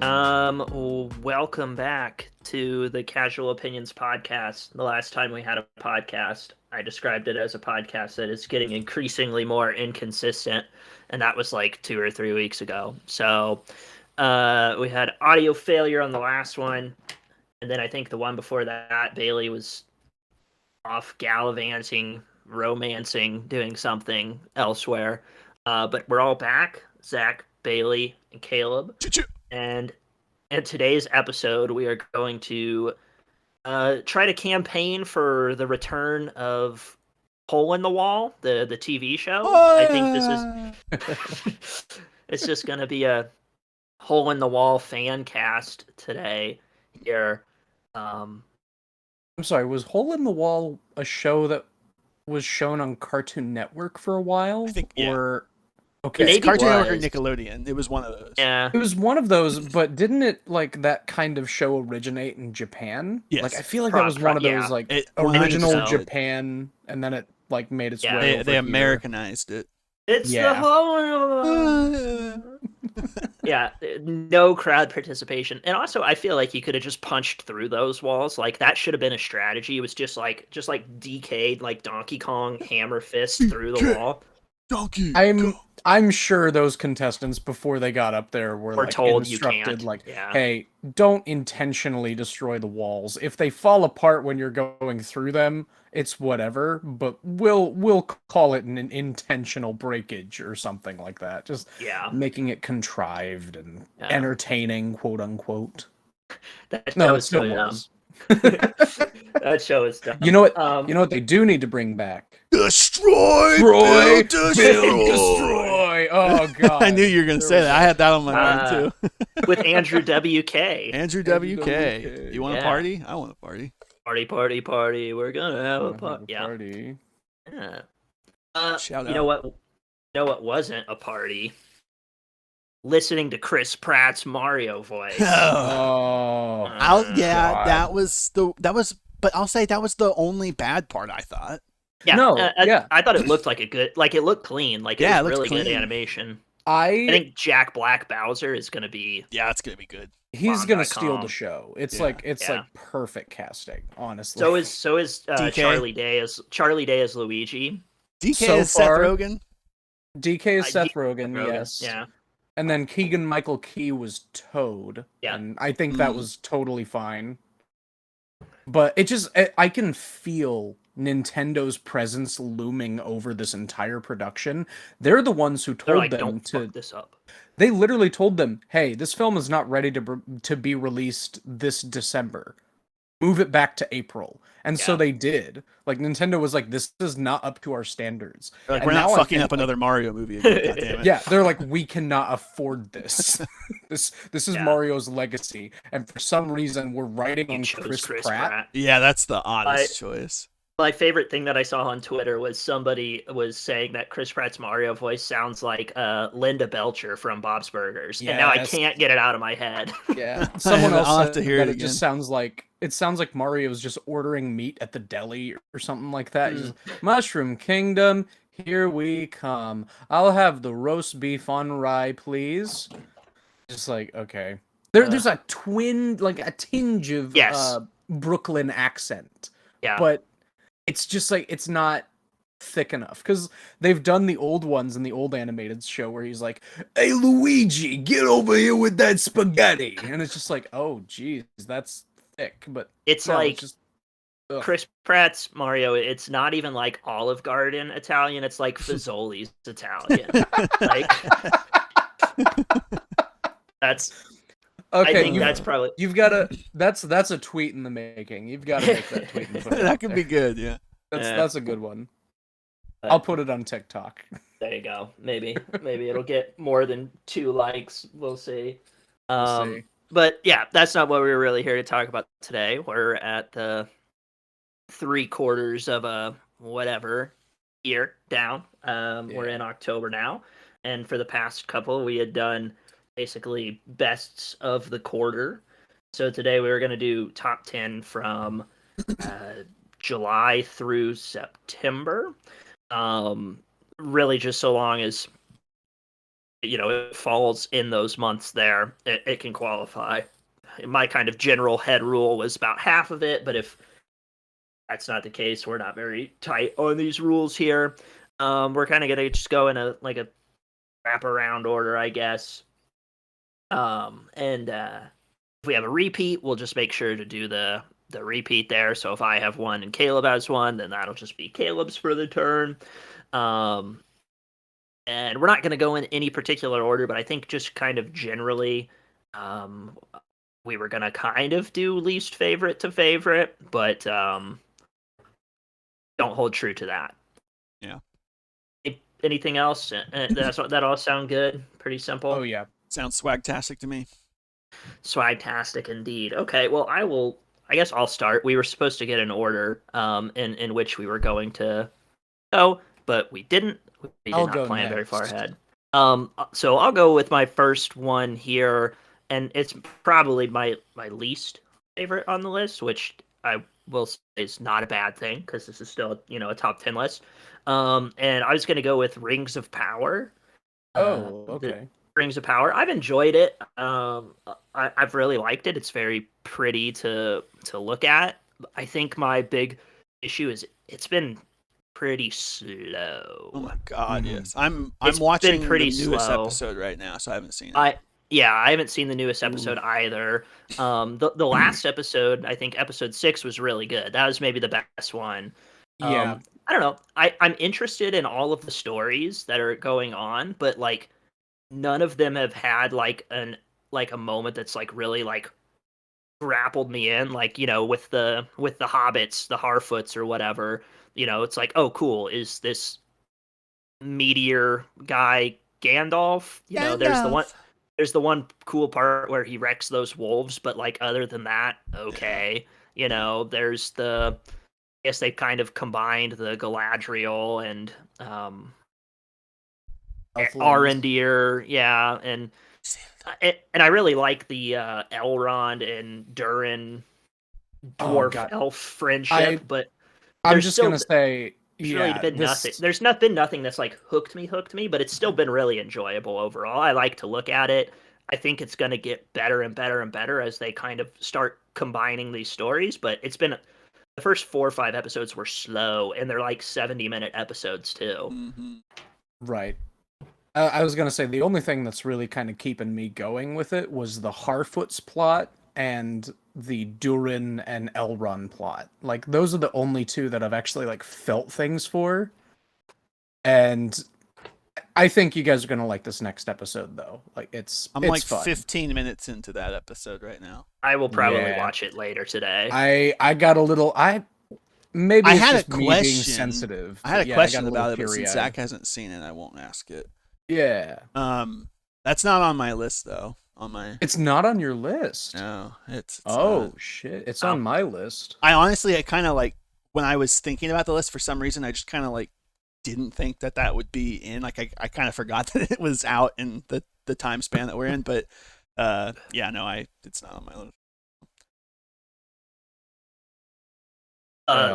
Welcome back to the Casual Opinions podcast. The last time we had a podcast, I described it as a podcast that is getting increasingly more inconsistent, and that was like 2 or 3 weeks ago. So, we had audio failure on the last one, and then I think the one before that, Bailey was off gallivanting, romancing, doing something elsewhere. But we're all back. Zach, Bailey, and Caleb. And in today's episode, we are going to try to campaign for the return of Hole in the Wall, the TV show. I think this is it's just going to be a Hole in the Wall fan cast today here. I'm sorry, was Hole in the Wall a show that was shown on Cartoon Network for a while? I think, yeah. Or It maybe Cartoon Network or was. Nickelodeon. It was one of those. Yeah. It was one of those, but didn't it, like, that kind of show originate in Japan? Yes. Like, I feel like that was one of those, yeah. like, It original 100% did. Japan, and then it, like, made its Yeah. way They over here. Americanized it. It's Yeah. the Hole in the Wall. Yeah, no crowd participation. And also, I feel like you could have just punched through those walls. Like, that should have been a strategy. It was just like DK'd, like Donkey Kong hammer fist through the wall. Donkey. I'm sure those contestants before they got up there were like told you instructed, can't. like, Yeah. hey, don't intentionally destroy the walls. If they fall apart when you're going through them, it's whatever. But we'll call it an intentional breakage or something like that. Just Yeah. making it contrived and Yeah. entertaining, quote unquote. That No, show it is still so dumb. was. That show is dumb. You know what? You know what they do need to bring back? Destroy. Destroy. Destroy. Oh god! I knew you were going to say that. I had that on my mind, too. With Andrew WK. Andrew WK. WK. You want Yeah. a party? I want a party. Party. We're gonna have a party. Yeah. Party. Yeah. Shout You know out. what? You know what wasn't a party? Listening to Chris Pratt's Mario voice. Oh, God. But I'll say that was the only bad part, I thought. Yeah, No, I thought it looked like it looked clean. Like, Yeah, it it was looked really good clean. animation. I think Jack Black Bowser is going to be. Yeah, it's going to be good. he's Bomb.com. gonna steal the show. It's Yeah. like Yeah. perfect casting, honestly. So is DK? Charlie Day as Luigi. DK So is Seth far- Rogen. DK is Seth DK Rogen, Rogen, yes. Yeah. And then Keegan Michael Key was Toad. Yeah. And I think that was totally fine. But I can feel Nintendo's presence looming over this entire production. They're the ones who They're told like, them don't to. fuck this up. They literally told them, "Hey, this film is not ready to be released this December. Move it back to April." And so Yeah. they did. Like, Nintendo was like, "This is not up to our standards." Like, And we're not now I fucking think, up like- another Mario movie again. God damn it. Yeah, they're like, "We cannot afford this. This is Yeah. Mario's legacy, and for some reason, we're writing on Chose Chris Pratt." Yeah, that's the oddest choice. My favorite thing that I saw on Twitter was somebody was saying that Chris Pratt's Mario voice sounds like Linda Belcher from Bob's Burgers, and now I Yes. can't get it out of my head. Yeah, someone else I'll have said to hear that it it just sounds like Mario's just ordering meat at the deli or something like that. He's just, Mushroom Kingdom, here we come. I'll have the roast beef on rye, please. Just like, okay. There's a tinge of Yes. Brooklyn accent. Yeah. But it's just like, it's not thick enough, because they've done the old ones in the old animated show where he's like, "Hey Luigi, get over here with that spaghetti," and it's just like, oh geez, that's thick. But It's no, like just ugh. Chris Pratt's Mario. It's not even like Olive Garden Italian. It's like Fazoli's Italian. Like, that's. Okay, I think that's probably. you've got to. That's a tweet in the making. You've got to make that tweet and put it That out could there. be good, yeah. That's a good one. But I'll put it on TikTok. there you go. Maybe it'll get more than 2 likes. We'll see. We'll see. But yeah, that's not what we were really here to talk about today. We're at the 3/4 of a whatever year down. We're in October now, and for the past couple, we had done basically bests of the quarter. So today we were going to do top 10 from July through September. Really, just so long as it falls in those months there, it can qualify. My kind of general head rule was about half of it, but if that's not the case, we're not very tight on these rules here. We're kind of gonna just go in a wraparound order, I guess. And if we have a repeat, we'll just make sure to do the repeat there. So if I have one and Caleb has one, then that'll just be Caleb's for the turn. And we're not going to go in any particular order, but I think just kind of generally, we were going to kind of do least favorite to favorite, but don't hold true to that. Yeah. Anything else? That all sound good? Pretty simple? Oh, yeah. Sounds swagtastic to me. Swagtastic indeed. Okay, well, I guess I'll start. We were supposed to get an order in which we were going to go, but we didn't. We did not plan very far ahead. So I'll go with my first one here, and it's probably my least favorite on the list, which I will say is not a bad thing because this is still a top 10 list. And I was going to go with Rings of Power. Okay. Rings of Power. I've enjoyed it. I've really liked it. It's very pretty to look at. I think my big issue is it's been pretty slow. Oh my god, yes. I'm It's watching been pretty the newest slow. episode right now, so I haven't seen it. I haven't seen the newest episode either. The last episode, I think episode 6 was really good. That was maybe the best one. Yeah. I don't know. I'm interested in all of the stories that are going on, but like none of them have had like a moment that's like really like grappled me in, like with the hobbits, the Harfoots or whatever. It's like, oh cool, is this meteor guy Gandalf? There's the one cool part where he wrecks those wolves, but like other than that, okay. There's the, I guess they kind of combined the Galadriel and Arendir, yeah, and I really like the Elrond and Durin dwarf elf friendship, but I'm just gonna say, there's really been nothing. There's not been nothing that's like hooked me, but it's still been really enjoyable overall. I like to look at it. I think it's gonna get better and better and better as they kind of start combining these stories. But it's been the first 4 or 5 episodes were slow, and they're like 70-minute episodes too. Mm-hmm. Right. I was gonna say the only thing that's really kind of keeping me going with it was the Harfoots plot and the Durin and Elrond plot. Like those are the only two that I've actually like felt things for. And I think you guys are gonna like this next episode though. Like I'm like fun. 15 minutes into that episode right now. I will probably watch it later today. I got a little maybe I it's had just a question. Me being sensitive. I had a question about it, but since Zach hasn't seen it, I won't ask it. Yeah. That's not on my list though. It's not on your list. No, it's shit. It's on my list. I honestly, I kind of like when I was thinking about the list for some reason, I just kind of like didn't think that would be in. Like I kind of forgot that it was out in the time span that we're in. But yeah, no, it's not on my list.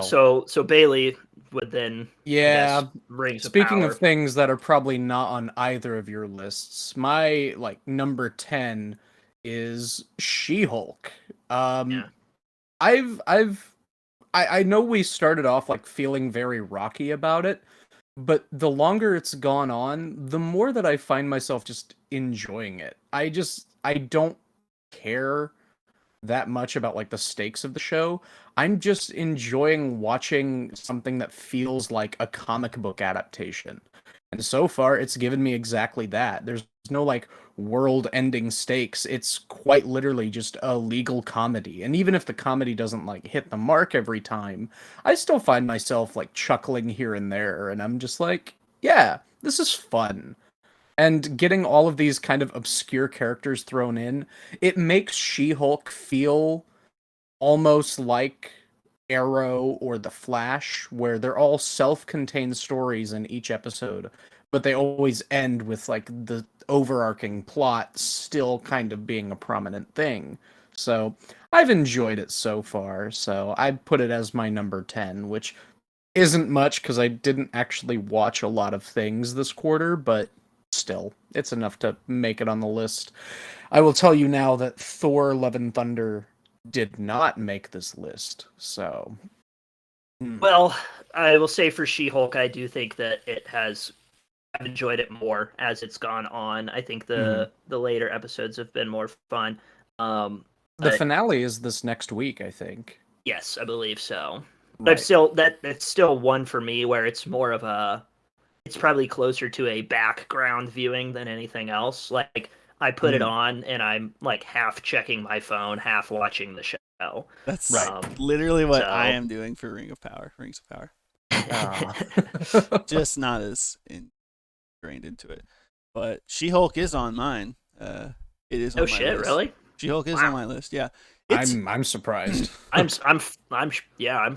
So Bailey would then Rings Speaking of Power. Of things that are probably not on either of your lists, my like number 10 is She-Hulk. I know we started off like feeling very rocky about it, but the longer it's gone on, the more that I find myself just enjoying it. I don't care that much about like the stakes of the show. I'm just enjoying watching something that feels like a comic book adaptation. And so far it's given me exactly that. There's no like world-ending stakes. It's quite literally just a legal comedy. And even if the comedy doesn't like hit the mark every time, I still find myself like chuckling here and there, and I'm just like, yeah, this is fun. And getting all of these kind of obscure characters thrown in, it makes She-Hulk feel almost like Arrow or The Flash, where they're all self-contained stories in each episode, but they always end with like the overarching plot still kind of being a prominent thing. So I've enjoyed it so far, so I'd put it as my number 10, which isn't much because I didn't actually watch a lot of things this quarter, but still, it's enough to make it on the list. I will tell you now that Thor: Love and Thunder did not make this list. So, Well, I will say for She-Hulk, I do think that I've enjoyed it more as it's gone on. I think the later episodes have been more fun. The finale is this next week, I think. Yes, I believe so. But Right. that's still one for me where it's more of it's probably closer to a background viewing than anything else. Like I put it on and I'm like half checking my phone, half watching the show. That's Right. literally what I am doing for Rings of Power. Just not as ingrained into it. But She-Hulk is on mine. It is on my list. Really? She-Hulk is on my list. Yeah. I'm surprised. I'm really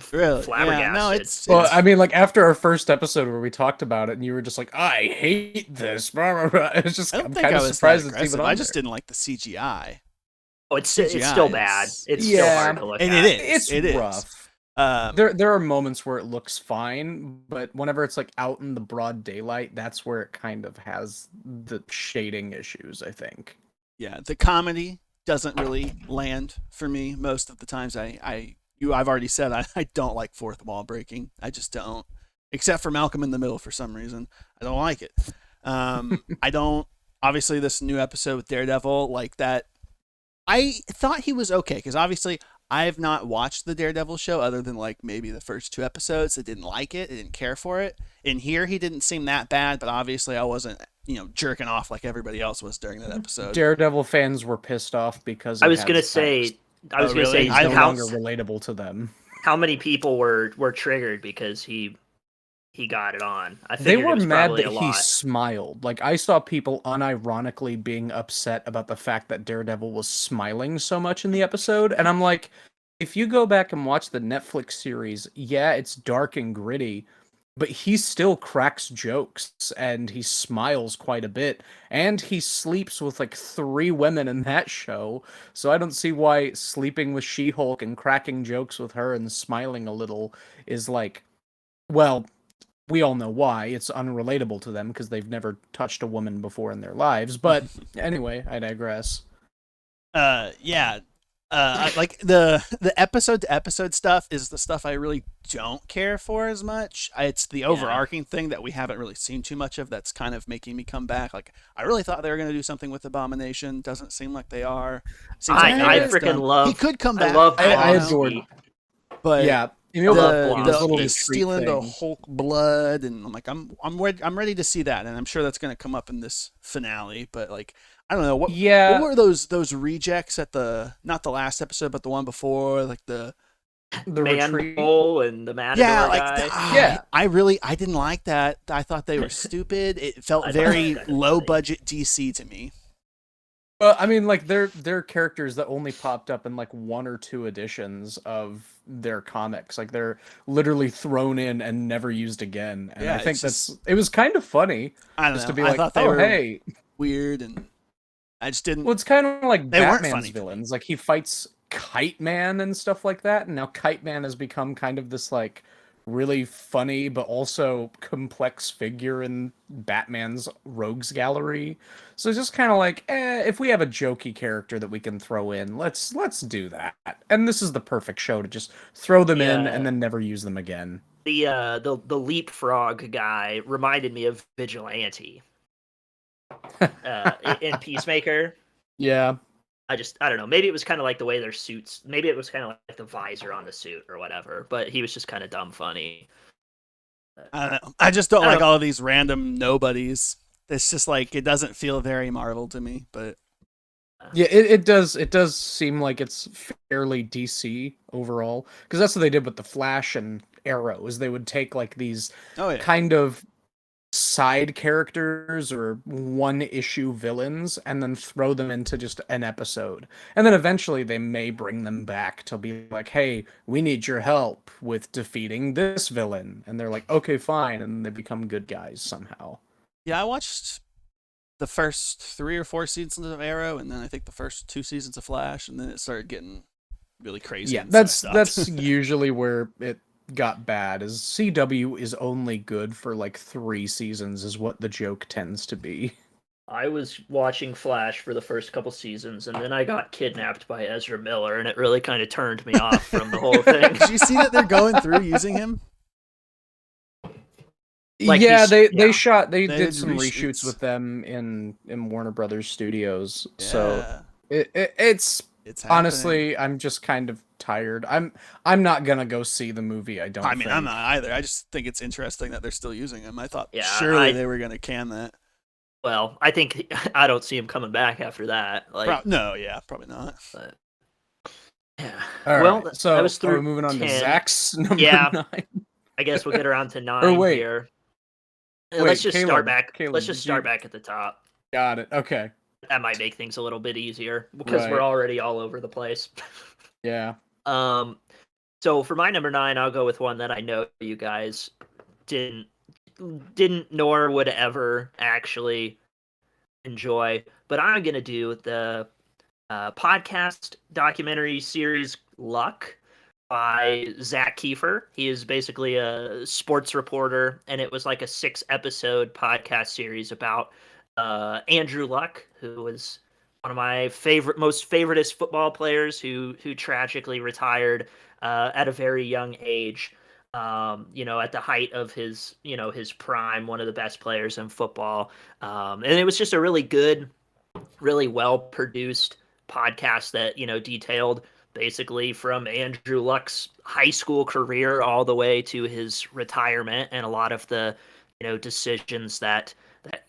flabbergasted. Yeah, no, it's well, I mean, like after our first episode where we talked about it, and you were just like, "I hate this." Blah, blah, blah. It's just I'm kind of surprised it's even on I just didn't like the CGI. Oh, it's still bad. It's still hard to look at. And it is rough. There are moments where it looks fine, but whenever it's like out in the broad daylight, that's where it kind of has the shading issues, I think. Yeah, the comedy doesn't really land for me most of the times. I've already said I don't like fourth wall breaking. I just don't. Except for Malcolm in the Middle for some reason. I don't like it. I don't obviously this new episode with Daredevil, like that, I thought he was okay because obviously I have not watched the Daredevil show other than like maybe the first 2 episodes. I didn't like it. I didn't care for it. In here, he didn't seem that bad, but obviously I wasn't, jerking off like everybody else was during that episode. Daredevil fans were pissed off because I was gonna say he's no longer relatable to them. How many people were triggered because he got it on? I they were it was mad that a he lot. smiled. Like I saw people unironically being upset about the fact that Daredevil was smiling so much in the episode, and I'm like, if you go back and watch the Netflix series, yeah, it's dark and gritty, but he still cracks jokes and he smiles quite a bit, and he sleeps with like 3 women in that show. So I don't see why sleeping with She-Hulk and cracking jokes with her and smiling a little is like, well, we all know why. It's unrelatable to them because they've never touched a woman before in their lives. But anyway, I digress. Yeah. Like the episode to episode stuff is the stuff I really don't care for as much. It's the overarching thing that we haven't really seen too much of that's kind of making me come back. Like I really thought they were going to do something with Abomination. Doesn't seem like they are. I freaking love. He could come back. I adored. But yeah, he's stealing the Hulk blood, and I'm like, I'm ready to see that, and I'm sure that's going to come up in this finale. But like, I don't know what were those rejects at not the last episode, but the one before, like the Manhole and the Matador guy. I didn't like that. I thought they were stupid. It felt very low budget DC to me. Well, I mean, like they're characters that only popped up in like 1 or 2 editions of their comics. Like they're literally thrown in and never used again. And I think it was kind of funny. I don't know. To be like, hey, weird, and I just didn't. Well, it's kind of like Batman's villains. Like he fights Kite Man and stuff like that, and now Kite Man has become kind of this like really funny but also complex figure in Batman's rogues gallery. So it's just kind of like, if we have a jokey character that we can throw in, let's do that. And this is the perfect show to just throw them in and then never use them again. The leapfrog guy reminded me of Vigilante in Peacemaker. Yeah. I don't know. Maybe it was kind of like the way their suits. Maybe it was kind of like the visor on the suit or whatever. But he was just kind of dumb funny. I don't know. I just don't like all of these random nobodies. It's just like it doesn't feel very Marvel to me. But yeah, it does. It does seem like it's fairly DC overall because that's what they did with the Flash and Arrow. Is they would take like these kind of side characters or 1-issue villains and then throw them into just an episode, and then eventually they may bring them back to be like, hey, we need your help with defeating this villain, and they're like, okay, fine, and they become good guys somehow. Yeah, I watched the first 3 or 4 seasons of Arrow, and then I think the first 2 seasons of Flash, and then it started getting really crazy. Yeah, that's usually where it got bad. Is CW is only good for like 3 seasons is what the joke tends to be. I was watching Flash for the first couple seasons, and then I got kidnapped by Ezra Miller, and it really kind of turned me off from the whole thing. Did you see that they're going through using him? Like Yeah, they yeah. they They did did some reshoots. reshoots with them in Warner Brothers Studios. So Yeah, it's it's happening. honestly, I'm just kind of tired. I'm not gonna go see the movie, I don't I mean, I'm think. not either. I just think it's interesting that they're still using him. I thought Yeah, surely they were gonna can that. well, I think I don't see him coming back after that. Like, No, yeah, probably not. but yeah. All Well, right. that So was are we through moving on to 10. Zach's number Yeah, 9? I guess we'll get around to Or 9 wait, here. Let's wait, just start Caleb. back. Let's Caleb, just did start you back at the top. got it. Okay. That might make things a little bit easier because we're Right. already all over the place. Yeah. um, so for my number 9, I'll go with one that I know you guys didn't didn't nor would ever actually enjoy, but I'm gonna do the podcast documentary series Luck by Zach Kiefer. He is basically a sports reporter, and it was like a 6 episode podcast series about Andrew Luck, who was one of my most favoritist football players who tragically retired at a very young age. At the height of his prime, one of the best players in football. And it was just a really good, really well produced podcast that detailed basically from Andrew Luck's high school career all the way to his retirement and a lot of the decisions that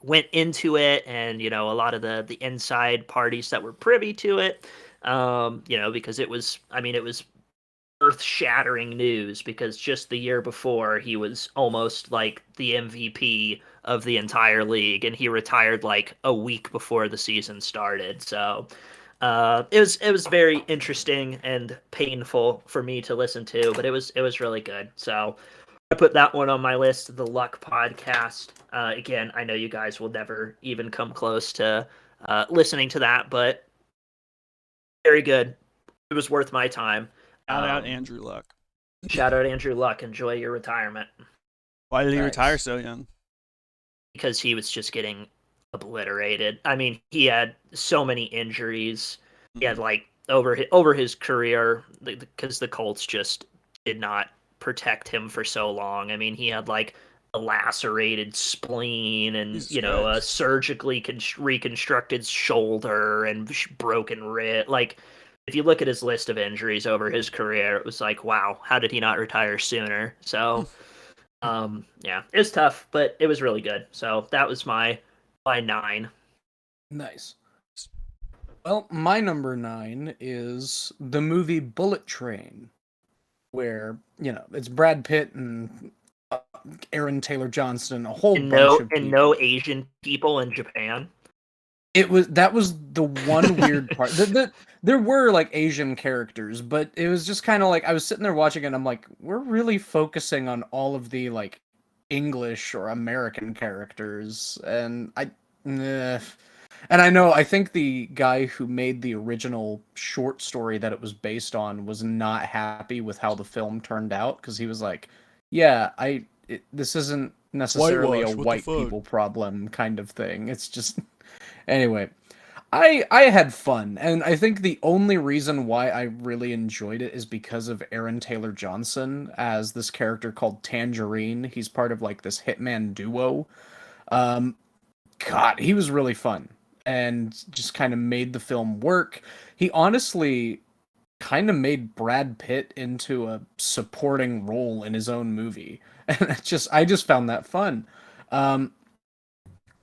went into it, and a lot of the inside parties that were privy to it. Because it was earth-shattering news, because just the year before he was almost like the MVP of the entire league, and he retired like a week before the season started. So it was very interesting and painful for me to listen to, but it was really good. So I put that one on my list, the Luck podcast. Again, I know you guys will never even come close to listening to that, but very good. It was worth my time. Shout out Um, Andrew Luck. Shout out Andrew Luck. Enjoy your retirement, Why did he retire Nice. so young? because he was just getting obliterated. I mean, he had so many injuries. He had like over his career, because the Colts just did not protect him for so long. I mean, he had like a lacerated spleen, and Jesus a Christ. surgically reconstructed shoulder and broken wrist. Like, if you look at his list of injuries over his career, it was like, wow, how did he not retire sooner? So yeah, it was tough, but it was really good. So that was my 9. Nice. Well, my number 9 is the movie Bullet Train, where, it's Brad Pitt and Aaron Taylor Johnson, a whole And bunch no of and no people. Asian people in Japan. That was the one weird part. There were like Asian characters, but it was just kind of like I was sitting there watching it and I'm like, we're really focusing on all of the like English or American characters, and eh. And I think the guy who made the original short story that it was based on was not happy with how the film turned out, because he was like, yeah, this isn't necessarily a Whitewash, what the white fuck? people problem kind of thing. It's just anyway. I had fun, and I think the only reason why I really enjoyed it is because of Aaron Taylor Johnson as this character called Tangerine. He's part of like this hitman duo. Um, God, he was really fun and just kind of made the film work. He honestly kind of made Brad Pitt into a supporting role in his own movie, and I just found that fun. Um,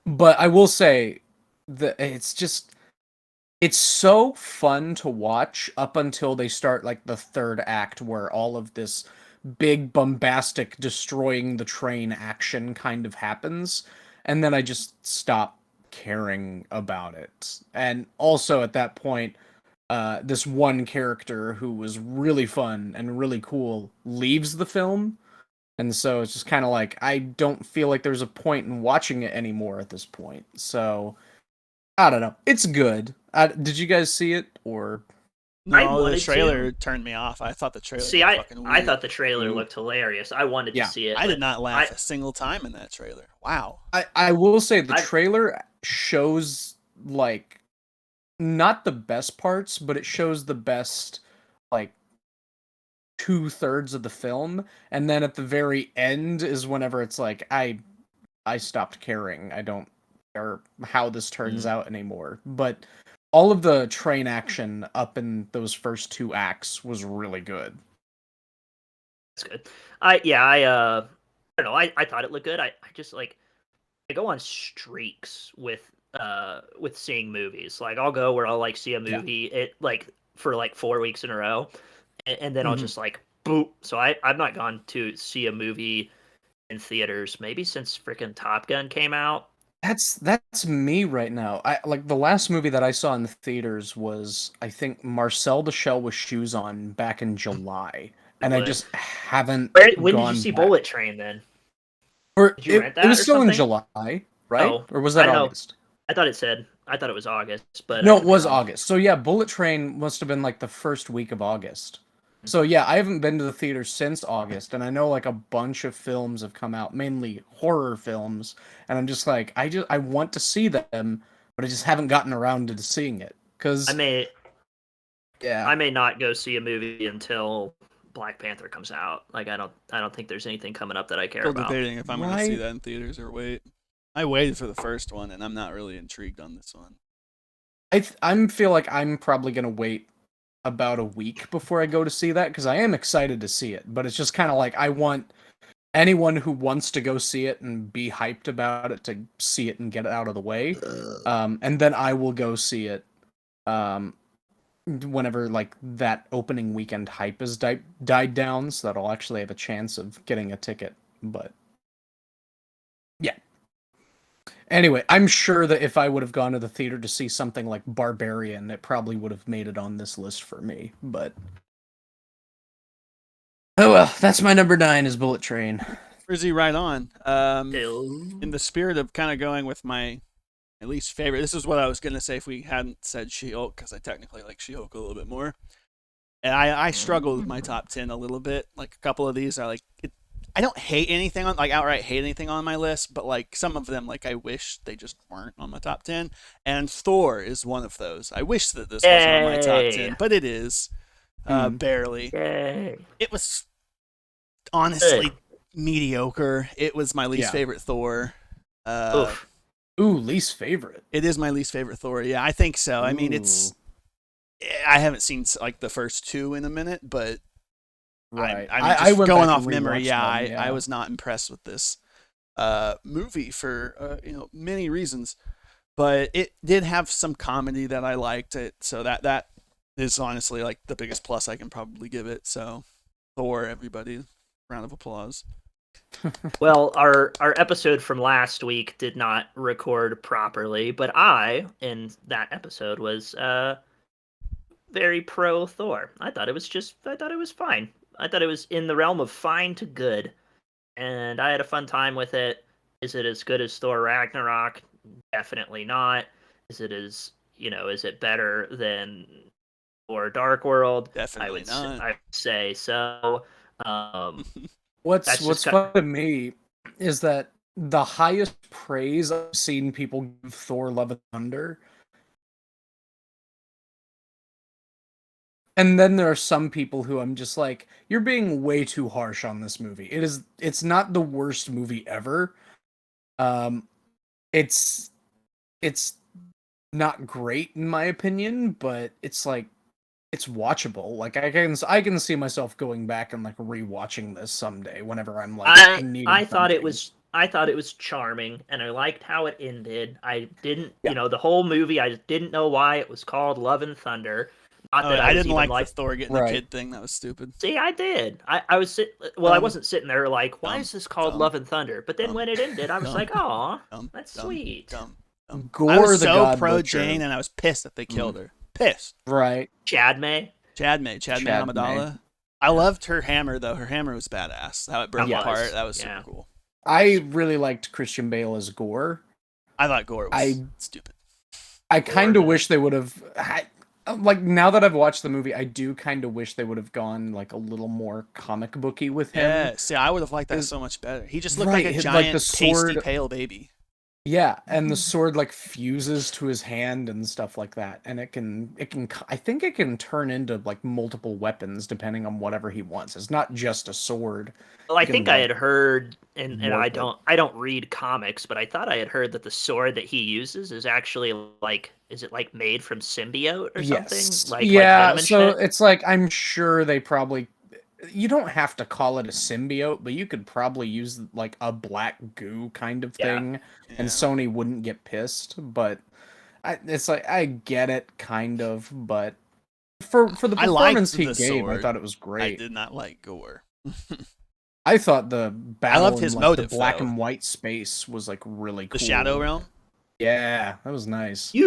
but I will say that it's so fun to watch up until they start like the third act, where all of this big bombastic destroying the train action kind of happens, and then I just stop caring about it. And also at that point, this one character who was really fun and really cool leaves the film, and so it's just kind of like I don't feel like there's a point in watching it anymore at this point. So I don't know. It's good. Did you guys see it or? I No, the wanted trailer to. turned me off. I thought the trailer See, looked I fucking I weird. thought the trailer Ooh. looked hilarious. I wanted to Yeah. see it. I did but not laugh a single time in that trailer. Wow. I will say the I trailer shows like not the best parts, but it shows the best like 2/3 of the film, and then at the very end is whenever it's like I stopped caring. I don't care how this turns out anymore. But all of the train action up in those first 2 acts was really good. That's good. I don't know. I thought it looked good. I just like I go on streaks with seeing movies. Like I'll go where I'll like see a Yeah. movie it like for like 4 weeks in a row, and then I'll Mhm. just like boop. So I've not gone to see a movie in theaters maybe since freaking Top Gun came out. That's me right now. I like the last movie that I saw in the theaters was I think Marcel the Shell with Shoes On back in July, and I But just haven't when did you gone see back. Bullet Train then? Or Did you rent it that was or still in something? July, right? Oh, Or was I that don't know. August? I thought it was August, but I No, it could be was wrong. August. So yeah, Bullet Train must have been like the first week of August. So yeah, I haven't been to the theater since August, and I know like a bunch of films have come out, mainly horror films, and I'm just like, I want to see them, but I just haven't gotten around to seeing it. I 'Cause may yeah, I may not go see a movie until Black Panther comes out. Like I don't think there's anything coming up that I care Still about. debating if I'm going to see right? that in theaters or wait. I waited for the first one, and I'm not really intrigued on this one. I'm feel like I'm probably gonna wait about a week before I go to see that because I am excited to see it, but it's just kind of like I want anyone who wants to go see it and be hyped about it to see it and get it out of the way. And then I will go see it um, whenever like that opening weekend hype is died down, so that I'll actually have a chance of getting a ticket. But yeah. Anyway, I'm sure that if I would have gone to the theater to see something like Barbarian, it probably would have made it on this list for me. But oh well, that's my number 9 is Bullet Train. Frizzy, right on. Ew. In the spirit of kind of going with my least favorite, this is what I was going to say if we hadn't said She-Hulk, because I technically like She-Hulk a little bit more. And I struggled with my top 10 a little bit. Like a couple of these are like, I don't hate anything on, like outright hate anything on my list, but like some of them, like I wish they just weren't on my top 10. And Thor is one of those. I wish that this wasn't on my top 10, Yay! but it is. Barely. Yay! It was Good. honestly mediocre. It was my least Yeah. favorite Thor. Oof. Ooh, least favorite. It is my least favorite Thor. Yeah, I think so. I mean, it's. I haven't seen like the first two in a minute, but Right. I mean, just I went going back off and memory, rewatched yeah, them, I was not impressed with this movie for many reasons, but it did have some comedy that I liked. It so that is honestly like the biggest plus I can probably give it. So Thor, everybody, round of applause. Well, our episode from last week did not record properly, but I in that episode was very pro Thor. I thought it was fine. I thought it was in the realm of fine to good, and I had a fun time with it. Is it as good as Thor Ragnarok? Definitely not. Is it is it better than Thor Dark World? Definitely not. I would say so. Um, What's that's just what's kind. fun to me is that the highest praise I've seen people give Thor Love and Thunder. And then there are some people who I'm just like, you're being way too harsh on this movie. It's not the worst movie ever. Um it's it's not great in my opinion, but it's like it's watchable. Like I can see myself going back and like rewatching this someday whenever I'm like in need of something. I thought it was charming, and I liked how it ended. I didn't, Yeah. the whole movie. I just didn't know why it was called Love and Thunder. Not Oh, that I I was didn't even like the like. Thor getting the Right. kid thing. That was stupid. See, I did. I was I Dumb, wasn't sitting there like, why dumb, is this called dumb, Love and Thunder? But then dumb, when it ended, I was dumb, like, oh, dumb, that's dumb, sweet. dumb, dumb. I Gore was the so God pro Butcher. Jane, and I was pissed that they killed her. Pissed. Right. Chad May. Chadme Chad Amidala. I loved her hammer though. Her hammer was badass. How it broke Yeah. apart. That was Yeah. super cool. I really liked Christian Bale as Gore. I thought Gore was stupid. I kind Or of the- wish they would have. Like now that I've watched the movie, I do kind of wish they would have gone like a little more comic booky with him. Yeah, see, I would have liked that Is so much better. He just looked like right, a like the giant, pasty, sword. pale baby. Yeah, and the sword like fuses to his hand and stuff like that, and I think it can turn into like multiple weapons depending on whatever he wants. It's not just a sword. Well, I You can think I like had heard, and warp it. I don't read comics, but I thought I had heard that the sword that he uses is actually like, is it like made from symbiote or something, Yes. like Yeah, venom and so shit? it's like I'm sure they probably you don't have to call it a symbiote, but you could probably use like a black goo kind of Yeah. thing and Yeah. Sony wouldn't get pissed, but it's like I get it kind of, but for the I liked performance he the gave, I sword. thought it was I great. did not like gore. I thought the I battle loved in his like the motive black though. and white space was like really The Shadow cool. Realm. Yeah, that was nice. Yeah.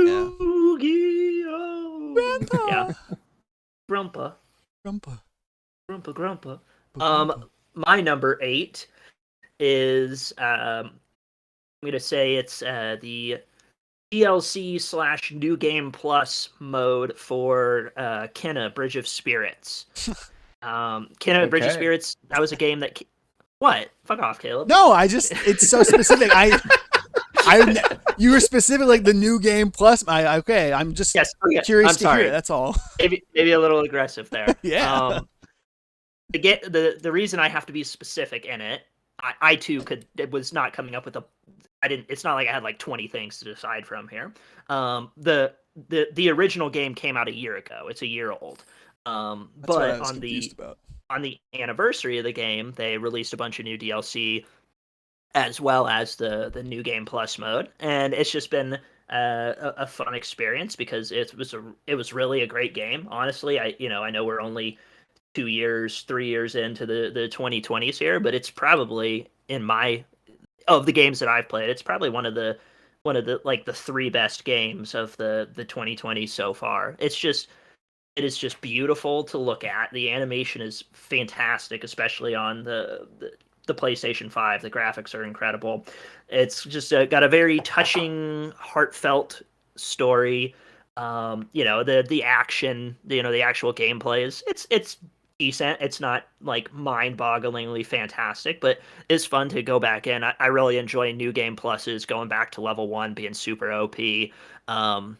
Yu-Gi-Oh! Yeah, Grandpa. Grumpa, Grandpa. Grumpa, Grumpa. Grandpa. My number 8 is I'm gonna say it's the DLC slash New Game Plus mode for Kenna Bridge of Spirits. Kenna Bridge of Okay. Spirits. That was a game that. What? Fuck off, Caleb. No, it's so specific. You were specific like the new game plus. Okay. I'm just Yes. Okay. curious I'm to hear it. sorry. That's all. Maybe a little aggressive there. Yeah. The reason I have to be specific in it, I too could. It was not coming up with a. I didn't. It's not like I had like 20 things to decide from here. The original game came out a year ago. It's a year old. That's what I But was confused about. on the anniversary of the game, they released a bunch of new DLC as well as the new game plus mode, and it's just been a fun experience because it was really a great game. Honestly, I know we're only 2 years, 3 years into the 2020s here, but it's probably in my of the games that I've played, it's probably one of the like the three best games of the 2020s so far. It is just beautiful to look at. The animation is fantastic, especially on the PlayStation 5. The graphics are incredible. It's just got a very touching, heartfelt story. The action, the actual gameplay is it's decent. It's not like mind-bogglingly fantastic, but it's fun to go back in. I really enjoy new game pluses, going back to level 1, being super OP. Um,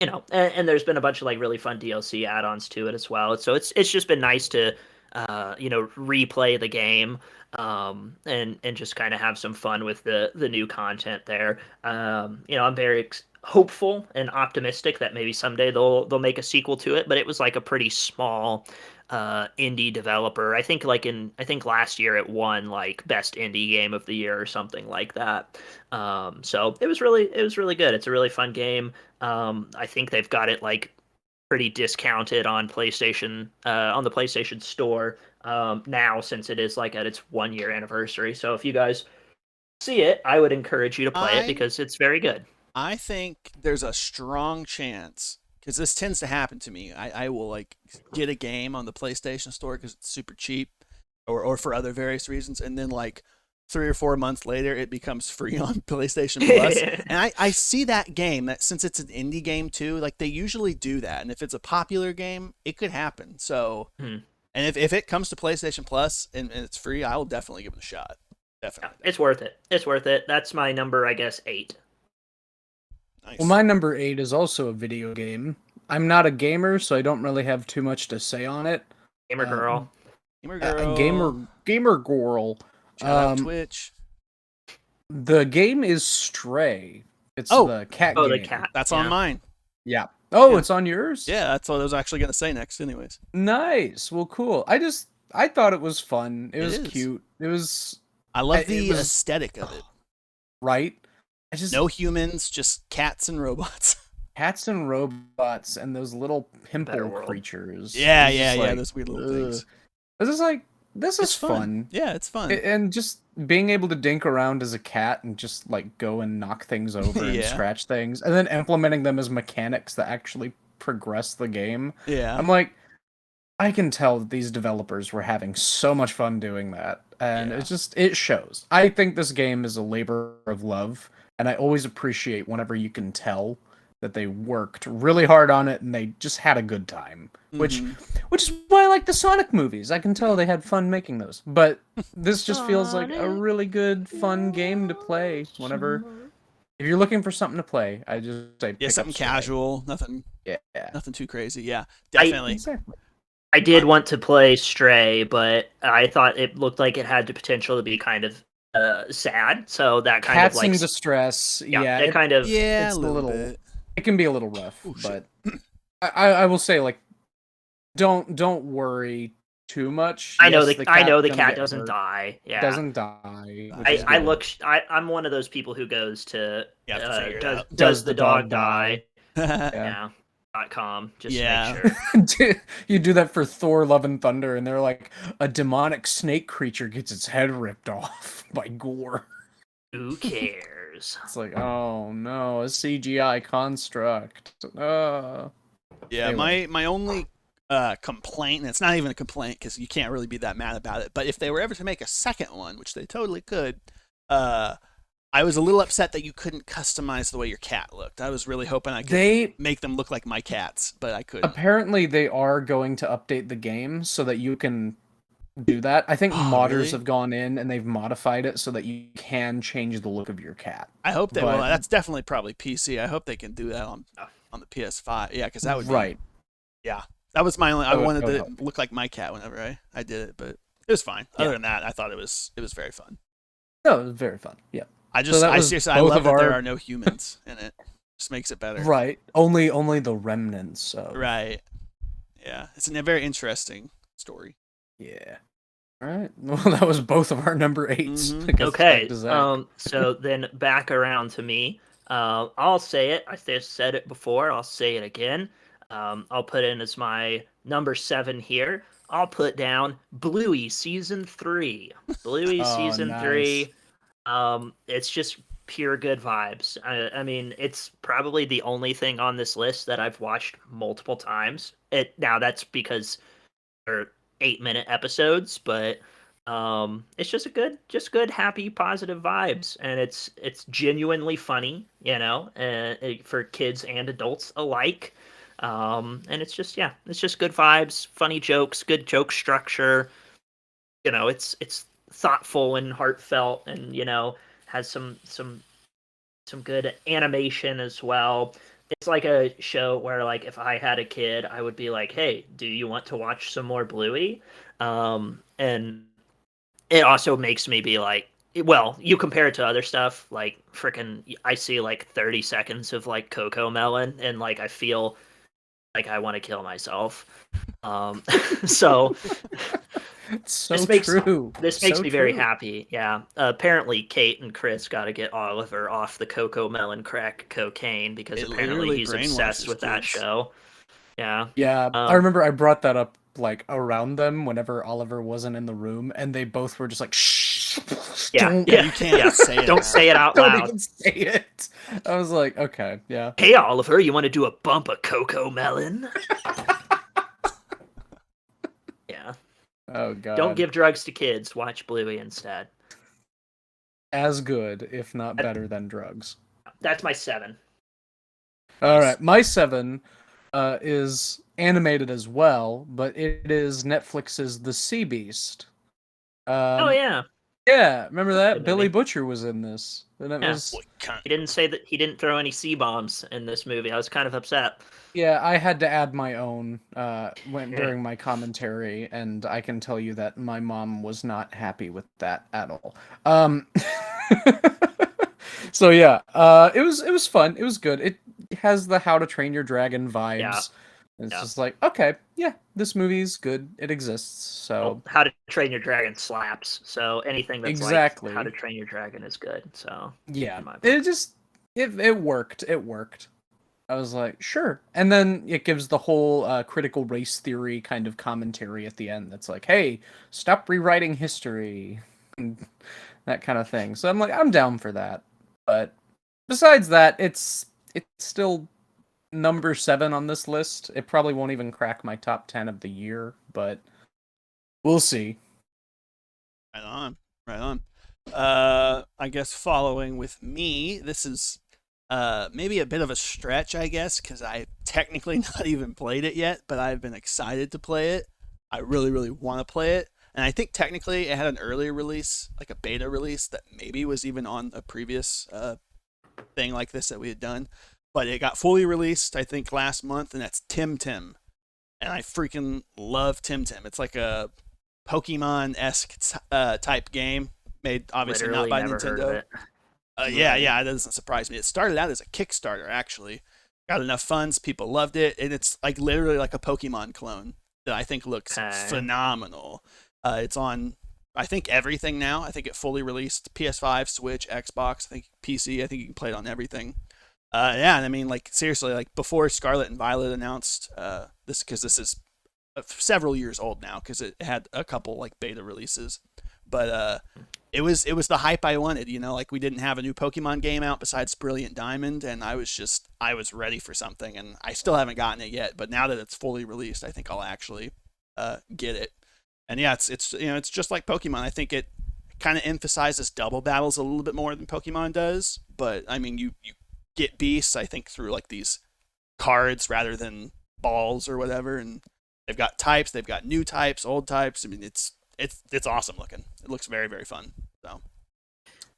and there's been a bunch of like really fun DLC add-ons to it as well. So it's just been nice to replay the game and just kind of have some fun with the new content there. I'm very hopeful and optimistic that maybe someday they'll make a sequel to it, but it was like a pretty small indie developer. I think last year it won like best indie game of the year or something like that. So it was really good. It's a really fun game. I think they've got it like pretty discounted on PlayStation on the PlayStation Store now since it is like at its 1 year anniversary. So if you guys see it, I would encourage you to play it I because it's very good. I think there's a strong chance because this tends to happen to me. I will like get a game on the PlayStation Store because it's super cheap, or for other various reasons, and then like 3 or 4 months later, it becomes free on PlayStation Plus. And I see that game that since it's an indie game too, like they usually do that. And if it's a popular game, it could happen. So, Hmm. and if it comes to PlayStation Plus and it's free, I will definitely give it a shot. Yeah, Definitely. it's worth it. It's worth it. That's my number, I guess, 8. Nice. Well, my number 8 is also a video game. I'm not a gamer, so I don't really have too much to say on it. Gamer girl. Gamer A girl. gamer girl. Shout out Twitch. The game is Stray. It's Oh. the cat Oh, game. the cat. That's Yeah. on mine. Yeah. Oh, Yeah. it's on yours? Yeah, that's what I was actually gonna say next. Anyways, Nice. Well, cool. I thought it was fun. It was is. cute. I love It the was- aesthetic of it. right. No humans, just cats and robots. Cats and robots and those little Better pimple world. creatures. Yeah, It's just like, those weird little ugh. things. This is like this is It's fun. Yeah, it's fun. And just being able to dink around as a cat and just like go and knock things over and Yeah. scratch things, and then implementing them as mechanics that actually progress the game. Yeah. I'm like, I can tell that these developers were having so much fun doing that, and Yeah. it shows. I think this game is a labor of love, and I always appreciate whenever you can tell that they worked really hard on it and they just had a good time. Which Mhm. is why I like the Sonic movies. I can tell they had fun making those. But this just feels like a Sonic, really good, fun game to play whenever. If you're looking for something to play, I just say Yeah, pick something up Stray. casual, nothing Yeah, too crazy. Yeah, I definitely. exactly. I did want to play Stray, but I thought it looked like it had the potential to be kind of sad. So that kind of Cats like in distress. yeah, Yeah, it kind of Yeah, it's a a little little. bit. It can be a little rough, Oh shit. but I will say like don't worry too much. Yes, the I cat's know the gonna cat get doesn't hurt. die. Yeah. Doesn't die, which is I good. look I'm one of those people who goes to You have to figure it out. does the dog die? Yeah. Yeah. .com just to make Yeah. sure. You do that for Thor: Love and Thunder, and they're like a demonic snake creature gets its head ripped off by Gore. Who cares? It's like, oh no, a CGI construct. Yeah, Anyway. my only complaint, and it's not even a complaint because you can't really be that mad about it, but if they were ever to make a second one, which they totally could, I was a little upset that you couldn't customize the way your cat looked. I was really hoping I could make them look like my cats, but I couldn't. Apparently they are going to update the game so that you can do that. I think Oh, modders really? have gone in and they've modified it so that you can change the look of your cat. I hope they will. But That's definitely probably PC. I hope they can do that on the PS5. Yeah, because that would be right. Yeah, that was my only. I wanted would to help. look like my cat whenever I did it, but it was fine. Yeah. Other than that, I thought it was very fun. No, it was very fun. Yeah. I was seriously I both love of that there our- are no humans in it. Just makes it better. Right. Only the remnants of. Right. Yeah, it's a very interesting story. Yeah. All right. Well, that was both of our number 8s. Mhm. I guess Okay. back to Zach. So then back around to me. I'll say it. I just said it before. I'll say it again. I'll put in as my number 7 here. I'll put down Bluey season 3. Bluey Oh, season nice. 3. It's just pure good vibes. I mean, it's probably the only thing on this list that I've watched multiple times. Now that's because they're 8-minute episodes, but it's just good, happy, positive vibes, and it's genuinely funny, for kids and adults alike. And it's just good vibes, funny jokes, good joke structure. It's thoughtful and heartfelt, and has some good animation as well. It's like a show where, like, if I had a kid, I would be like, "Hey, do you want to watch some more Bluey?" And it also makes me be like, well, you compare it to other stuff, like freaking, I see like 30 seconds of like Coco Melon, and like I feel like I want to kill myself. So It's so this makes true. this makes So me very true. happy. Yeah. Apparently, Kate and Chris got to get Oliver off the Coco Melon crack cocaine because It apparently literally he's obsessed brainwashes with that kids. show. Yeah. Yeah, I Um, remember I brought that up like around them whenever Oliver wasn't in the room, and they both were just like, "Shh, yeah. don't, Yeah, you can't say it. Don't say it out don't loud. even say it." I was like, "Okay, yeah." Hey, Oliver, you want to do a bump of Coco Melon? Yeah. Oh Don't God, give drugs to kids. Watch Bluey instead. as good, if not That- better than drugs. That's my 7. All Nice. right, my 7 is animated as well, but it is Netflix's The Sea Beast. Oh yeah. Yeah, remember that? Good Billy movie. Butcher was in this, and it Yeah. was. What kind? He didn't say that he didn't throw any C bombs in this movie. I was kind of upset. Yeah, I had to add my own when Yeah. during my commentary, and I can tell you that my mom was not happy with that at all. So yeah, it was fun. It was good. It has the How to Train Your Dragon Yeah. vibes. It's Yeah. just like, okay, yeah, this movie's good. It exists. Well, So How to Train Your Dragon slaps. So anything that's exactly. like How to Train Your Dragon is good. So Yeah, in my book. it just it worked. It worked. I was like, sure. And then it gives the whole critical race theory kind of commentary at the end that's like, hey, stop rewriting history. And that kind of thing. So I'm like, I'm down for that. But besides that, it's still number 7 on this list. It probably won't even crack my top 10 of the year, but we'll see. Right on. Right on. I guess following with me, this is Maybe a bit of a stretch, I guess, because I technically not even played it yet, but I've been excited to play it. I really, really want to play it. And I think technically it had an earlier release, like a beta release, that maybe was even on a previous thing like this that we had done. But it got fully released, I think, last month, and that's Tim Tim. And I freaking love Tim Tim. It's like a Pokemon esque type game, made obviously not Literally by never heard of Nintendo. it. Yeah, it doesn't surprise me. It started out as a Kickstarter, actually. Got enough funds, people loved it, and it's like literally like a Pokemon clone that I think looks Okay. phenomenal. It's on, I think, everything now. I think it fully released PS5, Switch, Xbox, I think PC. I think you can play it on everything. Yeah, and I mean, like, seriously, like, before Scarlet and Violet announced this, because this is several years old now, because it had a couple, like, beta releases. But it was the hype I wanted, like, we didn't have a new Pokemon game out besides Brilliant Diamond, and I was ready for something, and I still haven't gotten it yet, but now that it's fully released, I think I'll actually get it. And yeah, it's just like Pokemon. I think it kind of emphasizes double battles a little bit more than Pokemon does, but I mean, you get beasts, I think, through like these cards rather than balls or whatever, and they've got types, they've got new types, old types. I mean, it's awesome looking. It looks very, very fun. So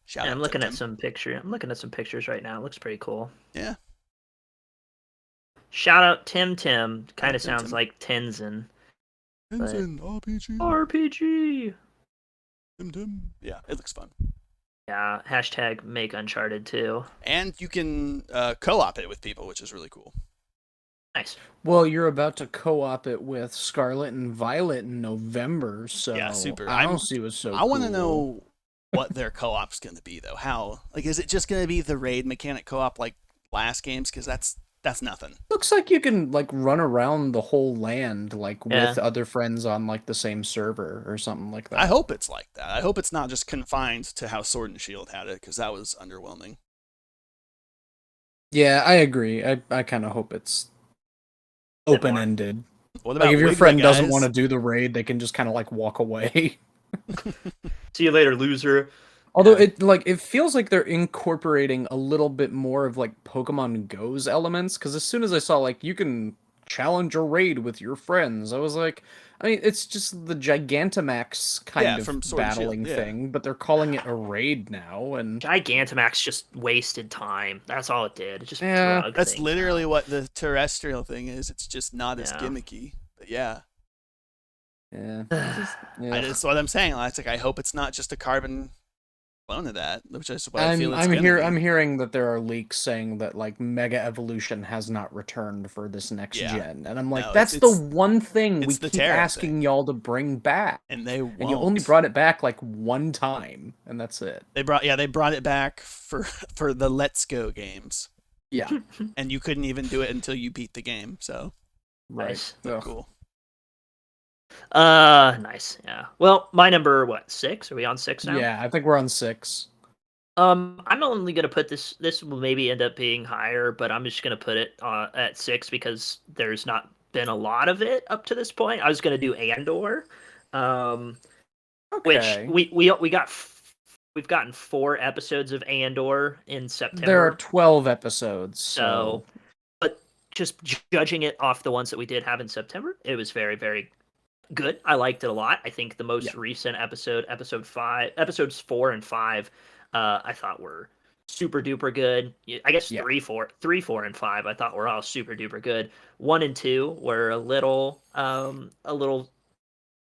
shout Yeah, out I'm to looking Tim. at some picture. I'm looking at some pictures right now. It looks pretty cool. Yeah. Shout out Tim Tim. Yeah, Kind of Tim sounds Tim. like Tenzin. Tenzin RPG. RPG. Tim Tim. Yeah, it looks fun. Yeah. Hashtag make Uncharted 2. And you can co-op it with people, which is really cool. Nice. Well, you're about to co-op it with Scarlet and Violet in November, so Yeah, super. I don't see what's so I want to cool. know what their co-op's going to be, though. How, like, is it just going to be the raid mechanic co-op like last games? Because that's nothing. Looks like you can like run around the whole land like Yeah. with other friends on like the same server or something like that. I hope it's like that. I hope it's not just confined to how Sword and Shield had it, because that was underwhelming. Yeah, I agree. I kind of hope it's Bit more. open-ended. What about Like if your Wiglet, friend doesn't want to guys? do the raid, they can just kind of like walk away. See you later, loser. Although Yeah. it feels like they're incorporating a little bit more of like Pokemon Go's elements, because as soon as I saw like you can challenge a raid with your friends, I was like, I mean, it's just the Gigantamax kind Yeah, of from Sword and Shield, battling yeah. thing, but they're calling it a raid now, and Gigantamax just wasted time. That's all it did. It just Yeah. drug That's things literally out. what the terrestrial thing is. It's just not as Yeah. gimmicky. But yeah, yeah, that's what I'm saying. It's like I hope it's not just a carbon clone of that, which is what I feel it's I'm gonna here. be. I'm hearing that there are leaks saying that like Mega Evolution has not returned for this next Yeah. gen, and I'm like, No, that's it's the one thing we it's the keep Terra asking thing. y'all to bring back, And they and you only won't. brought it back like one time, and that's it. They brought it back for the Let's Go games, Yeah, and you couldn't even do it until you beat the game. So Nice. Ugh. cool. Nice. Yeah. Well, my number, what, 6? Are we on 6 now? Yeah, I think we're on 6. I'm only gonna put this. This will maybe end up being higher, but I'm just gonna put it at 6 because there's not been a lot of it up to this point. I was gonna do Andor, um, which Okay. we've gotten 4 episodes of Andor in September. There are 12 episodes, So, but just judging it off the ones that we did have in September, it was very, very good. I liked it a lot. I think the most recent episodes 4 and 5, I thought were super duper good. I guess Yeah. 3, 4, and 5, I thought were all super duper good. 1 and 2 were a little, I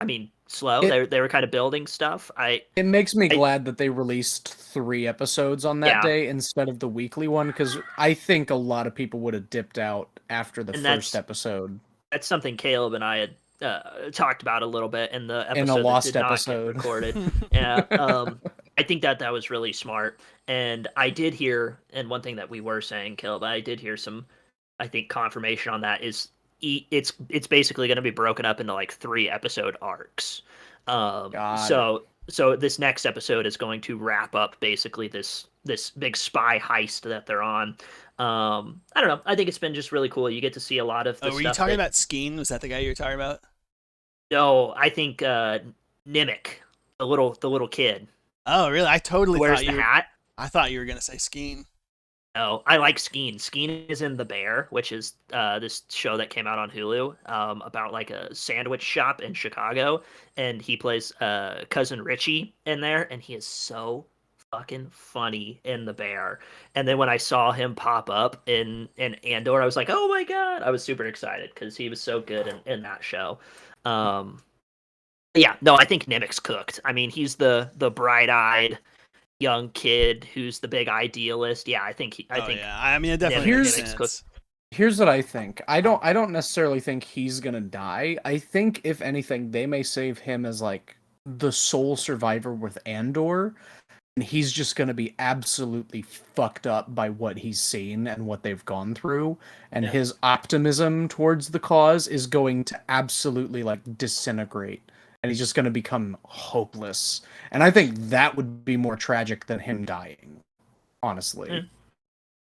mean, slow. They were kind of building stuff. It makes me glad that they released 3 episodes on that Yeah. day instead of the weekly one, because I think a lot of people would have dipped out after the And first episode. That's something Caleb and I had talked about a little bit in the episode In a lost that did episode. not get recorded. Yeah, I think that was really smart. And I did hear, and one thing that we were saying, Caleb, I did hear some, I think, confirmation on that is it's basically going to be broken up into like 3 episode arcs. So this next episode is going to wrap up basically this big spy heist that they're on. I don't know. I think it's been just really cool. You get to see a lot of the were you stuff talking about Skeen? Was that the guy you were talking about? No, I think Nimic, the little kid. Oh, really? I totally Wears thought the you. hat. I thought you were gonna say Skeen. Oh, I like Skeen. Skeen is in The Bear, which is this show that came out on Hulu about like a sandwich shop in Chicago, and he plays cousin Richie in there, and he is so fucking funny in The Bear. And then when I saw him pop up in Andor, I was like, oh my god! I was super excited because he was so good in that show. Um, yeah, no, I think Nimmick's cooked. I mean, he's the bright-eyed young kid who's the big idealist. Yeah, I think Yeah, I mean, it definitely Here's- makes sense. Here's what I think. I don't necessarily think he's gonna die. I think if anything, they may save him as like the sole survivor with Andor, and he's just gonna be absolutely fucked up by what he's seen and what they've gone through, and Yeah. his optimism towards the cause is going to absolutely like disintegrate, and he's just gonna become hopeless. And I think that would be more tragic than him dying, honestly. Mm.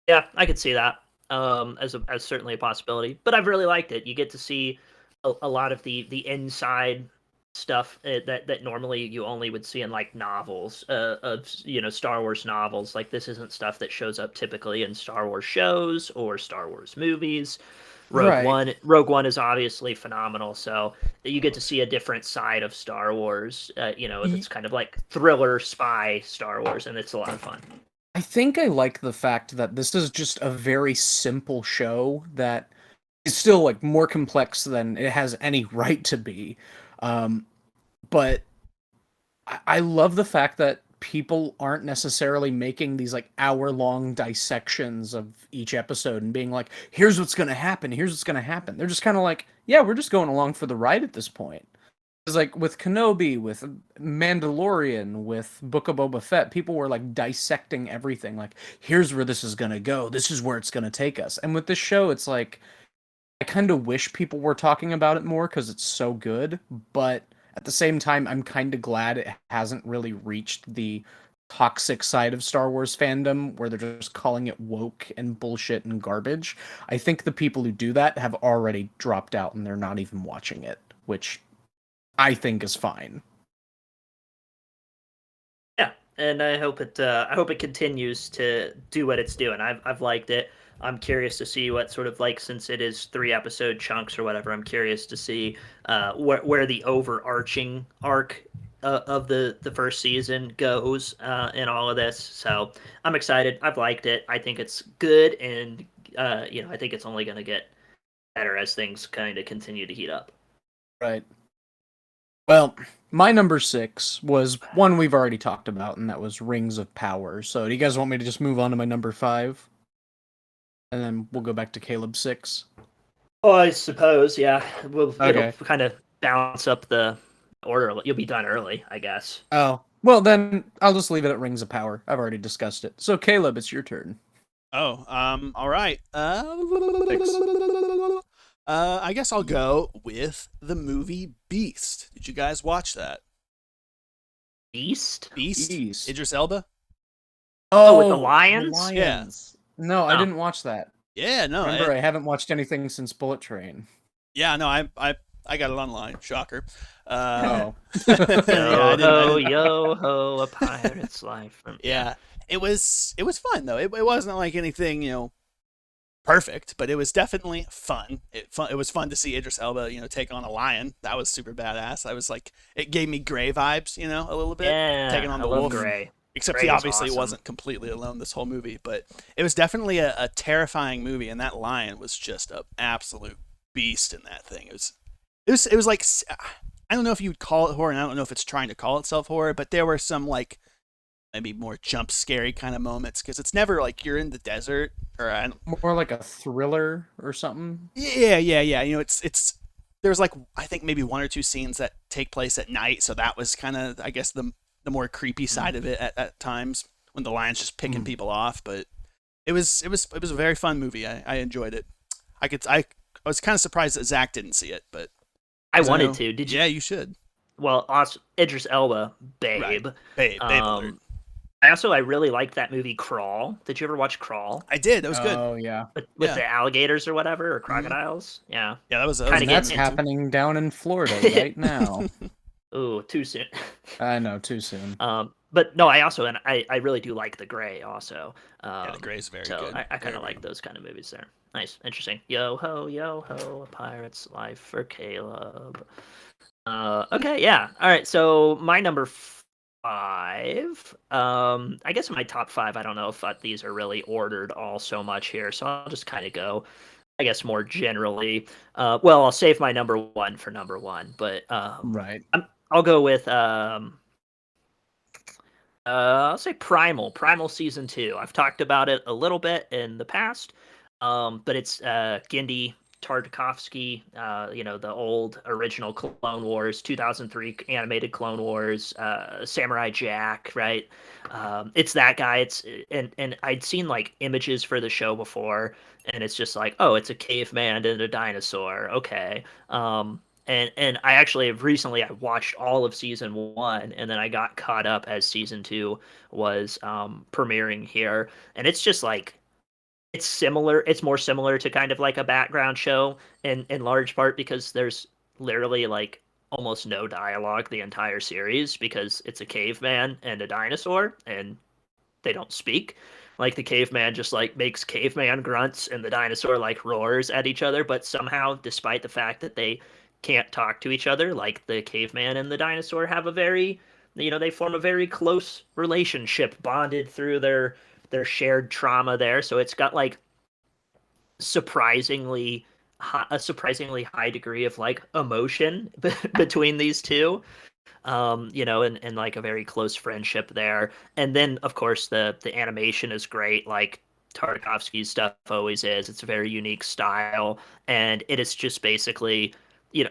Yeah, I could see that as certainly a possibility. But I've really liked it. You get to see a lot of the inside stuff that normally you only would see in like novels of Star Wars novels. Like this isn't stuff that shows up typically in Star Wars shows or Star Wars movies. Right. Rogue One is obviously phenomenal. So you get to see a different side of Star Wars. It's kind of like thriller spy Star Wars, and it's a lot of fun. I think I like the fact that this is just a very simple show that is still like more complex than it has any right to be. But I love the fact that people aren't necessarily making these like hour-long dissections of each episode and being like, here's what's gonna happen, here's what's gonna happen. They're just kind of like, yeah, we're just going along for the ride at this point. It's like with Kenobi, with Mandalorian, with Book of Boba Fett, people were like dissecting everything. Like, here's where this is gonna go. This is where it's gonna take us. And with this show, it's like I kind of wish people were talking about it more because it's so good. But at the same time, I'm kind of glad it hasn't really reached the toxic side of Star Wars fandom where they're just calling it woke and bullshit and garbage. I think the people who do that have already dropped out and they're not even watching it, which I think is fine. Yeah, and I hope it continues to do what it's doing. I've liked it. I'm curious to see what sort of like since it is 3 episode chunks or whatever. I'm curious to see where the overarching arc of the first season goes in all of this. So I'm excited. I've liked it. I think it's good, and I think it's only going to get better as things kind of continue to heat up. Right. Well, my number 6 was one we've already talked about, and that was Rings of Power. So, do you guys want me to just move on to my number 5? And then we'll go back to Caleb's 6? Oh, I suppose, yeah. Okay. It'll kind of bounce up the order. You'll be done early, I guess. Oh, well, then I'll just leave it at Rings of Power. I've already discussed it. So, Caleb, it's your turn. Oh, all right. I guess I'll go with the movie Beast. Did you guys watch that? Beast? Beast? Beast. Idris Elba? Oh, with the lions? Yeah. No, I Oh. didn't watch that. Yeah, no. Remember, I haven't watched anything since Bullet Train. Yeah, no, I got it online. Shocker. Oh. Yeah, Yo I didn't- yo ho, a pirate's life. Yeah, it was fun though. It wasn't like anything perfect, but it was definitely fun. It was fun to see Idris Elba take on a lion. That was super badass. I was like, it gave me Gray vibes, a little bit. Yeah, Taking on I the love wolf. Gray. Except Gray he is obviously awesome. wasn't completely alone this whole movie, but it was definitely a terrifying movie, and that lion was just an absolute beast in that thing. It was like, I don't know if you'd call it horror, and I don't know if it's trying to call itself horror, but there were some like maybe more jump scary kind of moments because it's never like you're in the desert or More like a thriller or something. yeah. It's there's like I think maybe 1 or 2 scenes that take place at night, so that was kind of I guess the more creepy side of it at times when the lion's just picking people off. But it was a very fun movie. I enjoyed it. I was kind of surprised that Zach didn't see it, but I wanted to. Did you? Yeah, you should. Well, Idris Elba, babe. Right. Babe alert. I really liked that movie Crawl. Did you ever watch Crawl? I did. That was good. Oh, yeah. With the alligators or whatever, or crocodiles? Yeah. Yeah, that was Kinda And that's getting into- happening down in Florida right now. Ooh, too soon. I know, too soon. But but no, I really do like The Gray also. Yeah, The Gray is very So good. I kind Very, of very like those kind of movies there. Nice, interesting. Yo ho, a pirate's life for Caleb. Okay, yeah. All right, so my number five. I guess my top five. I don't know if these are really ordered all so much here, so I'll just kind of go, I guess, more generally. Well, I'll save my number one for number one, but Right. I'll go with I'll say Primal season two. I've talked about it a little bit in the past, but it's Genndy Tartakovsky. The old original Clone Wars, 2003 animated Clone Wars, Samurai Jack, right? It's that guy. And I'd seen like images for the show before, and it's just like, oh, it's a caveman and a dinosaur. Okay. And I actually have recently I watched all of season one, and then I got caught up as season two was premiering here, and it's just like it's similar. It's more similar to kind of like a background show in large part because there's literally like almost no dialogue the entire series because it's a caveman and a dinosaur, and they don't speak. Like the caveman just like makes caveman grunts and the dinosaur like roars at each other, but somehow, despite the fact that they can't talk to each other, like the caveman and the dinosaur have a very, they form a very close relationship bonded through their shared trauma there. So it's got like surprisingly a surprisingly high degree of like emotion between these two, and like a very close friendship there. And then of course the animation is great, like Tartakovsky's stuff always is. It's a very unique style, and it is just basically,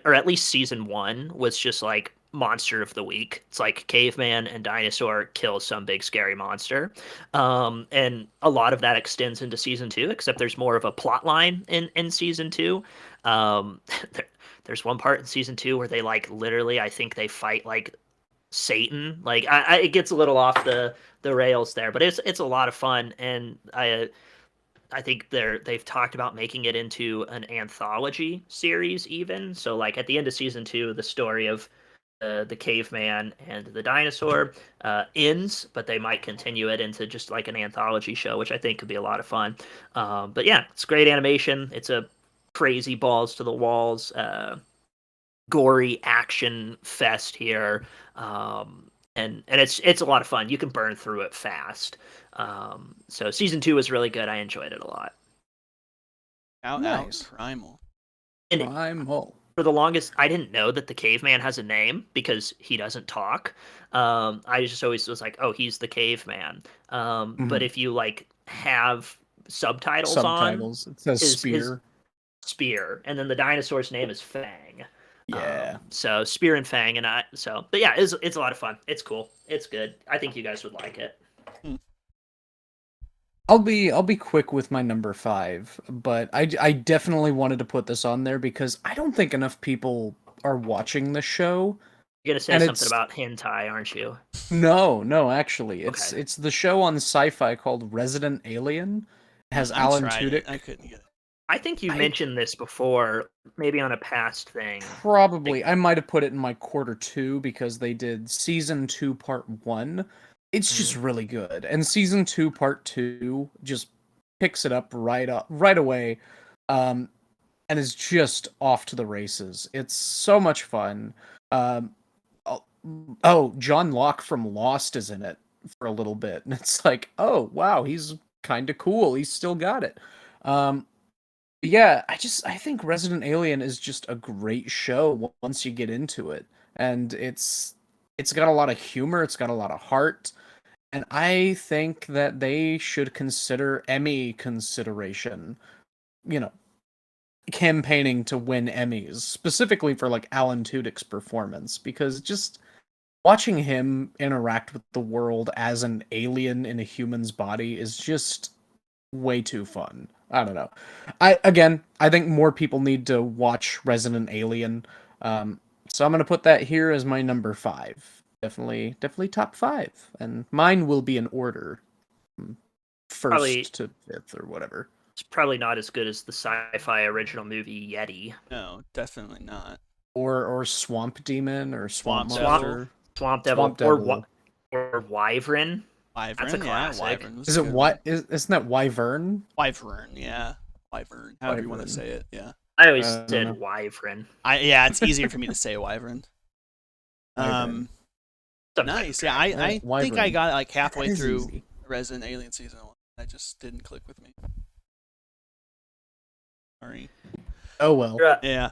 or at least season one was just like monster of the week. It's like caveman and dinosaur kill some big scary monster. And a lot of that extends into season two, except there's more of a plot line in season two. Um, there's one part in season two where they like literally, I think they fight like Satan. Like it gets a little off the rails there, but it's a lot of fun, and I think they've talked about making it into an anthology series even. So like at the end of season two, the story of the caveman and the dinosaur ends, but they might continue it into just like an anthology show, which I think could be a lot of fun. But yeah, it's great animation. It's a crazy balls to the walls, gory action fest here. And it's a lot of fun. You can burn through it fast. So season two was really good. I enjoyed it a lot. Nice. Primal. And Primal. for the longest, I didn't know that the caveman has a name because he doesn't talk. I just always was like, oh, he's the caveman. But if you like have subtitles on, Subtitles. It says his spear. Spear, and then the dinosaur's name is Fang. Yeah. So Spear and Fang, but yeah, it's a lot of fun. It's cool. It's good. I think you guys would like it. I'll be quick with my number five, but I definitely wanted to put this on there because I don't think enough people are watching the show. You're gonna say And something it's about hentai, aren't you? no, actually, it's Okay. it's the show on Sci-Fi called Resident Alien. It has I Alan tried it. Tudyk. I couldn't get it. I think you I mentioned this before, maybe on a past thing. probably I might have put it in my quarter two because they did season two part one. It's just really good, and season two part two just picks it up right away, and is just off to the races. It's so much fun. Um, John Locke from Lost is in it for a little bit, and it's like, oh wow, he's kind of cool. He's still got it. Um, yeah, I think Resident Alien is just a great show once you get into it, and it's got a lot of humor, it's got a lot of heart, and I think that they should consider Emmy consideration. You know, campaigning to win Emmys specifically for like Alan Tudyk's performance because just watching him interact with the world as an alien in a human's body is just way too fun. I don't know. I think more people need to watch Resident Alien. So I'm gonna put that here as my number five. Definitely top five, and mine will be in order, Probably first to fifth or whatever. it's probably not as good as the sci-fi original movie Yeti. No, definitely not. Or Swamp Demon or Swamp Swamp Devil. Monster. Swamp Devil, Swamp Devil. Or Wyvern. That's a Wyvern, yeah, classic. Wyvern was Is a it good what? one. Isn't that Wyvern? Wyvern, yeah. Wyvern, however you want to Wyvern. say it, yeah. I always I don't said know. Wyvern. Yeah, it's easier for me to say Wyvern. Wyvern. Some type of Nice. Yeah, dragon. I think I Wyvern. got it like That halfway is through easy. Resident Alien Season 1. That just didn't click with me. Sorry. Oh well. Yeah.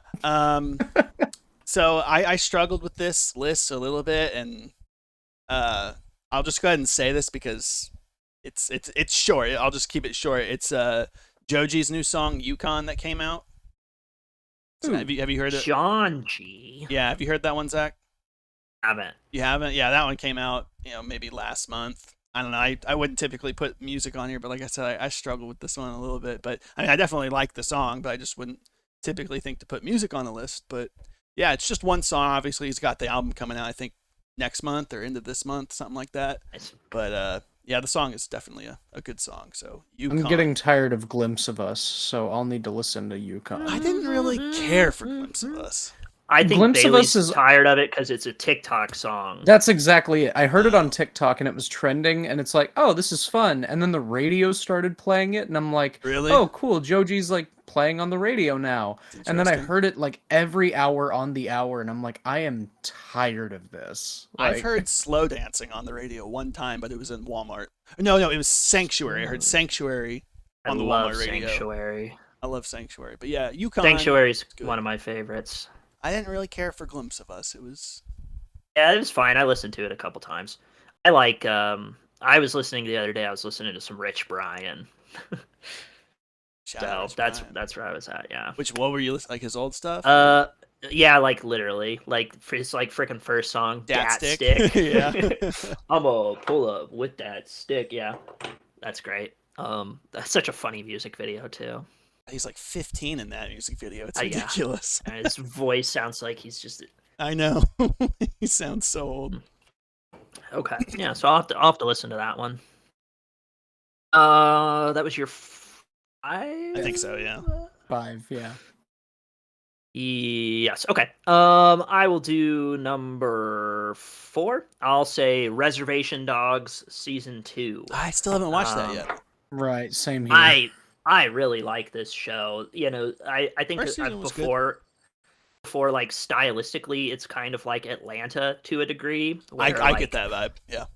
So I struggled with this list a little bit, and I'll just go ahead and say this because it's short. I'll just keep it short. It's Joji's new song Yukon that came out. So Ooh. have you heard it? John G. Yeah, have you heard that one, Zach? Haven't. You haven't? Yeah, that one came out, maybe last month. I don't know. I wouldn't typically put music on here, but like I said, I struggle with this one a little bit. But I mean, I definitely like the song, but I just wouldn't typically think to put music on the list. But yeah, it's just one song. Obviously, he's got the album coming out, I think, next month or into this month, something like that. Nice. But yeah, the song is definitely a good song. So I'm Yukon. getting tired of Glimpse of Us, so I'll need to listen to Yukon. I didn't really care for Glimpse of Us. I think Glimpse of Us Bailey's is- tired of it because it's a TikTok song. That's exactly it. I heard it on TikTok and it was trending, and it's like, oh, this is fun. And then the radio started playing it, and I'm like, Really? oh, cool. Joji's like playing on the radio now. And then I Interesting. heard it like every hour on the hour, and I'm like, I am tired of this. I've Like, heard slow dancing on the radio one time, but it was in Walmart. No, it was Sanctuary. I heard Sanctuary I on the love Walmart radio. Sanctuary. I love Sanctuary, but yeah, Yukon. Sanctuary's good. one of my favorites. I didn't really care for Glimpse of Us. It was Yeah, it was fine. I listened to it a couple times. I like. I was listening the other day. I was listening to some Rich Brian. shout So out to that's Brian. that's where I was at. Yeah. What were you listening? Like his old stuff? Yeah, like literally, like for his like freaking first song, Dat Dat Stick. Stick. Yeah. I'm gonna pull up with that stick. Yeah, that's great. That's such a funny music video too. He's like 15 in that music video. It's Yeah. ridiculous. And his voice sounds like he's just I know. He sounds so old. okay. Yeah, so I'll have to listen to that one. That was your five? I think so, yeah. 5, yeah. Yes. Okay. I will do number 4. I'll say Reservation Dogs season 2. I still haven't watched that yet. Right, same here. I really like this show. I think First that season was good. before like stylistically, it's kind of like Atlanta to a degree. I where, get that vibe. Yeah.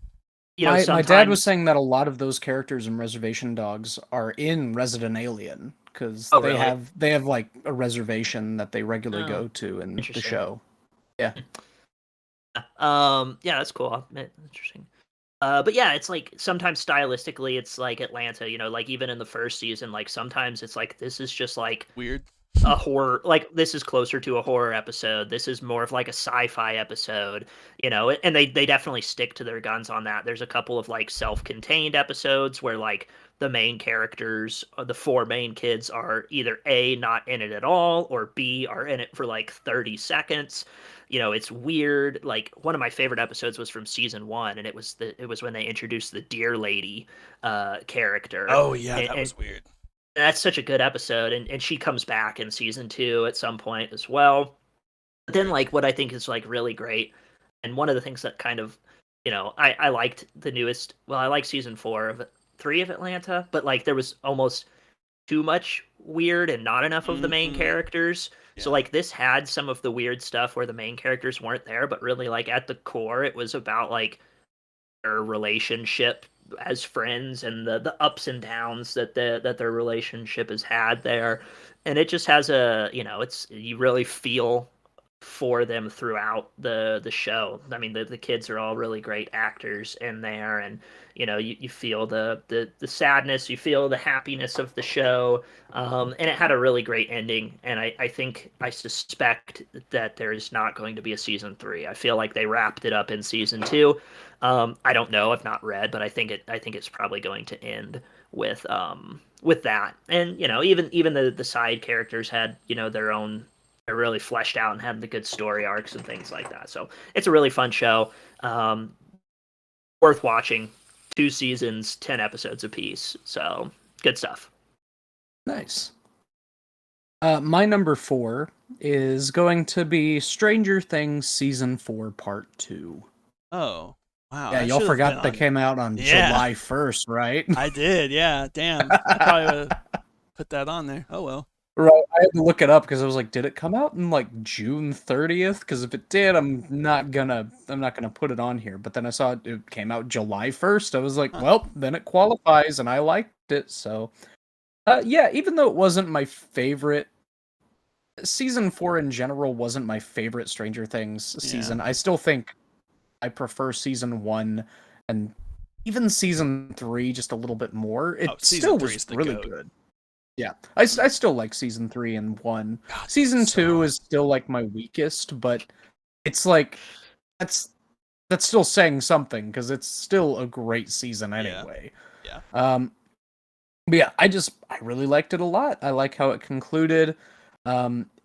My dad was saying that a lot of those characters in Reservation Dogs are in Resident Alien because Oh, they really? have like a reservation that they regularly Oh, go to in the interesting. show. Yeah. Yeah, that's cool. Interesting. But yeah, it's like sometimes stylistically, it's like Atlanta. Like even in the first season, like sometimes it's like this is just like Weird. a horror, like this is closer to a horror episode, this is more of like a sci-fi episode, and they definitely stick to their guns on that. There's a couple of like self-contained episodes where like the main characters, the 4 main kids, are either A, not in it at all, or B, are in it for like 30 seconds. It's weird. Like one of my favorite episodes was from season 1, and it was when they introduced the Deer Lady character. Oh yeah, that was weird. That's such a good episode, and she comes back in season 2 at some point as well. But then like what I think is like really great, and one of the things that kind of I liked the newest, well, I like season 3 of Atlanta, but like there was almost too much weird and not enough of the main characters. So Yeah. like this had some of the weird stuff where the main characters weren't there, but really like at the core it was about like their relationship as friends and the ups and downs that their relationship has had there. And it just has you really feel for them throughout the show. I mean, the kids are all really great actors in there, and you feel the sadness, you feel the happiness of the show, and it had a really great ending. And I suspect that there is not going to be a season 3. I feel like they wrapped it up in season 2. I don't know, I've not read, but I think it's probably going to end with that. And even the side characters had their own, they're really fleshed out and had the good story arcs and things like that. So it's a really fun show. Worth watching. 2 seasons, 10 episodes apiece. So good stuff. Nice. My number 4 is going to be Stranger Things season 4 part 2. Oh. Wow. Yeah, that y'all should've forgot been they on- came out on Yeah. July 1st, right? I did. Yeah. Damn. I probably would have put that on there. Oh well. Right. I had to look it up because I was like, did it come out in like June 30th? Because if it did, I'm not gonna put it on here. But then I saw it came out July 1st. I was like, Huh. well, then it qualifies, and I liked it. So, yeah, even though it wasn't my favorite, season 4 in general wasn't my favorite Stranger Things season. I still think I prefer season 1 and even season 3 just a little bit more. It Season still 3 was is the really goat. good. Yeah, I still like season 3 and 1. God, Season so 2 hot. is still like my weakest, but it's like that's still saying something because it's still a great season anyway. Yeah. But yeah, I really liked it a lot. I like how it concluded.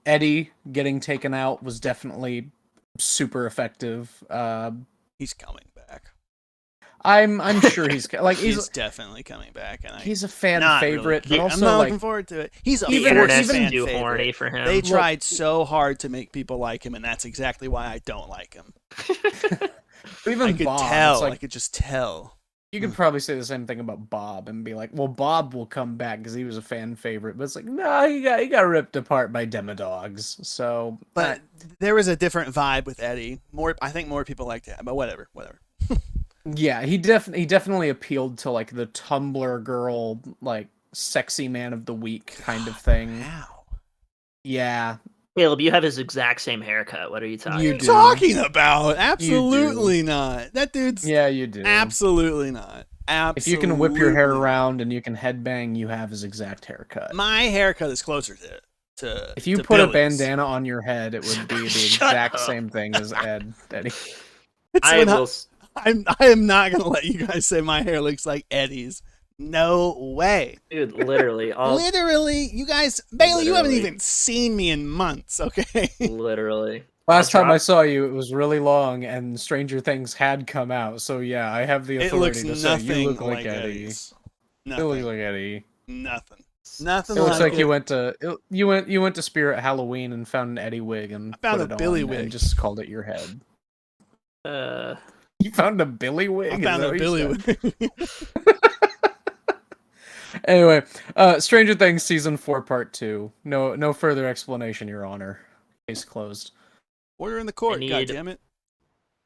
Eddie getting taken out was definitely super effective. He's coming back. I'm sure he's like He's definitely coming back, and he's a fan not favorite, really, but I'm also not like looking forward to it. He's a The Even- forced internet's even- fan too favorite. horny for him. They Well- tried so hard to make people like him, and that's exactly why I don't like him. even I could Bob, tell. it's like I could just tell. you could probably say the same thing about Bob and be like, well, Bob will come back because he was a fan favorite, but it's like, no, he got ripped apart by Demodogs. So, But there was a different vibe with Eddie. I think more people liked it, but whatever. yeah, he definitely appealed to like the Tumblr girl, like sexy man of the week kind of thing. Wow. Yeah, Caleb, you have his exact same haircut. What are you talking You What are you about? do. talking about? Absolutely not. That dude's yeah, you do. absolutely not. Absolutely. If you can whip your hair around and you can headbang, you have his exact haircut. My haircut is closer to If you to put a Billy's. bandana on your head, it would be the Shut exact up. same thing as Eddie. It's I when will. I am not gonna let you guys say my hair looks like Eddie's. No way. Dude, literally, Literally, you guys, Bailey, you haven't Literally. even seen me in months, okay? literally. Last I'll time I drop- saw you, it was really long, and Stranger Things had come out. So yeah, I have the It looks authority to say you nothing look like like Eddie. Eddie's. You look Nothing. like Eddie. Nothing. Nothing It looks like it. you went to Spirit Halloween and found an Eddie wig and I found put a it Billy on wig. and just called it your head. Uh, You found a Billy wig? I Is found that a what you Billy said? wig. Anyway, Stranger Things season 4 part 2. No further explanation, Your Honor. Case closed. Order in the court, need- goddammit.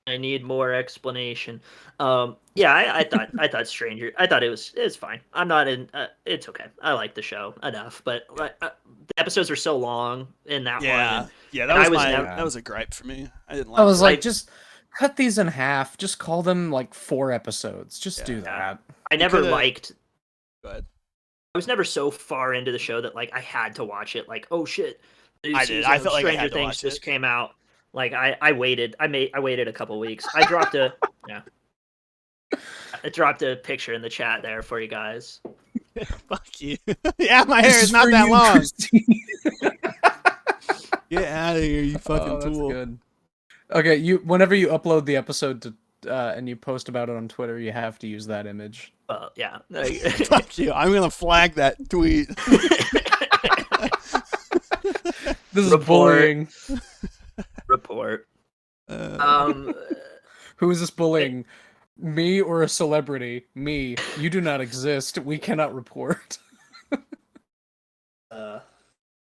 I need more explanation. Yeah, I thought I thought it was fine. I'm not in. It's okay. I like the show enough, but the episodes are so long in that one. Yeah. Yeah, and that I was was my never- that was a gripe for me. I didn't like I was it. like, just cut these in half. Just call them like 4 episodes. Just do Yeah. that. I never coulda- liked. Go ahead. I was never so far into the show that like I had to watch it. Like, oh shit, the new I did. season I of felt like I Stranger had to Things watch just it. came out. Like I waited. I waited a couple weeks. I dropped a I dropped a picture in the chat there for you guys. Fuck you. Yeah, my hair This is not for that you, long. Christine. Get out of here, you fucking Oh, that's fool. good. Okay, whenever you upload the episode to and you post about it on Twitter, you have to use that image. Well, yeah. Fuck you. I'm gonna flag that tweet. This is Report. bullying. Report. Uh, Who is this bullying? Me or a celebrity? Me. You do not exist. We cannot report.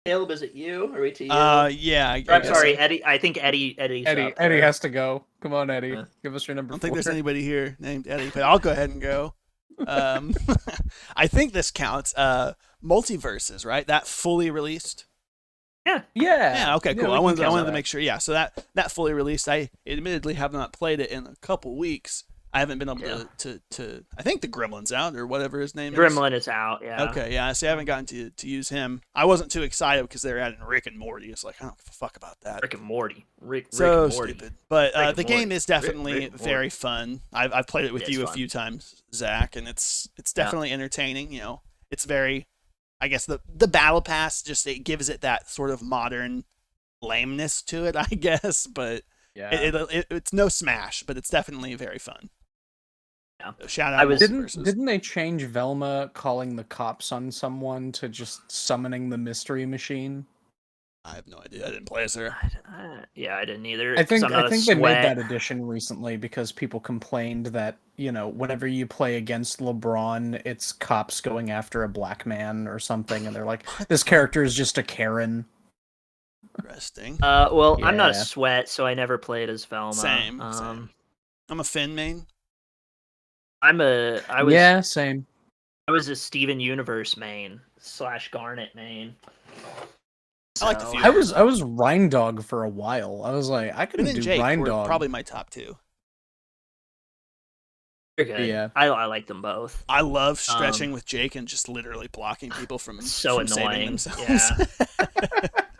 Caleb, is it you? Are we to you? yeah. I'm guess sorry, so. Eddie. I think Eddie's Eddie up there. has to go. Come on, Eddie. Yeah. Give us your I number don't think 4. there's anybody here named Eddie, but I'll go ahead and go. I think this counts. Multiverses, right? That fully released. Yeah. Yeah. Okay. Cool. we I can wanted count to that. make sure. Yeah. So that fully released. I admittedly have not played it in a couple weeks. I haven't been able Yeah. to. I think the Gremlin's out or whatever his name is. Gremlin is out. Yeah. Okay, yeah. See, I haven't gotten to use him. I wasn't too excited because they're adding Rick and Morty. It's like I don't give a fuck about that. Rick and Morty. Rick So and Morty. stupid. But Rick and the game Morty. is definitely Rick and very fun. I've played it with It's you a fun. few times, Zach, and it's definitely entertaining. You know, it's very. I guess the battle pass just it gives it that sort of modern lameness to it. I guess, but Yeah. it's no Smash, but it's definitely very fun. Yeah. So shout out. I was- Multiverses. Didn't they change Velma calling the cops on someone to just summoning the mystery machine? I have no idea. I didn't play as her. Yeah, I didn't either. I 'Cause think I'm not a they made sweat. that addition recently because people complained that, whenever you play against LeBron, it's cops going after a black man or something, and they're like, this character is just a Karen. Interesting. Well, I'm not a Yeah. sweat, so I never played as Velma. Same. I'm a Finn main. I was Yeah, same. I was a Steven Universe main / Garnet main. I like the So- few. I was Rhine-Dog for a while. I was like, I Finn couldn't and do Jake were Rhine-Dog. probably my top 2. They're good. Yeah. I like them both. I love stretching with Jake and just literally blocking people from So saving annoying. themselves. Yeah.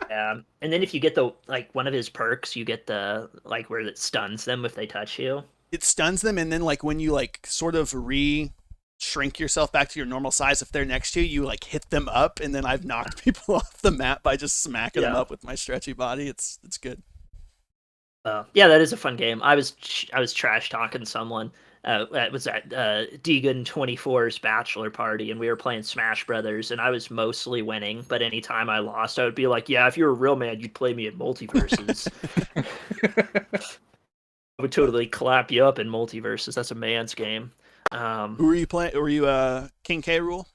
Yeah. And then if you get the one of his perks, you get the where it stuns them if they touch you. It stuns them, and then when you sort of shrink yourself back to your normal size, if they're next to you, you hit them up, and then I've knocked people off the map by just smacking them up with my stretchy body. It's good. Yeah, that is a fun game. I was trash talking someone. It was at Deegan 24's bachelor party, and we were playing Smash Brothers, and I was mostly winning. But anytime I lost, I would be like, "Yeah, if you were a real man, you'd play me in multiverses." I would totally clap you up in multiverses. That's a man's game. Who were you playing? Were you King K. Rool?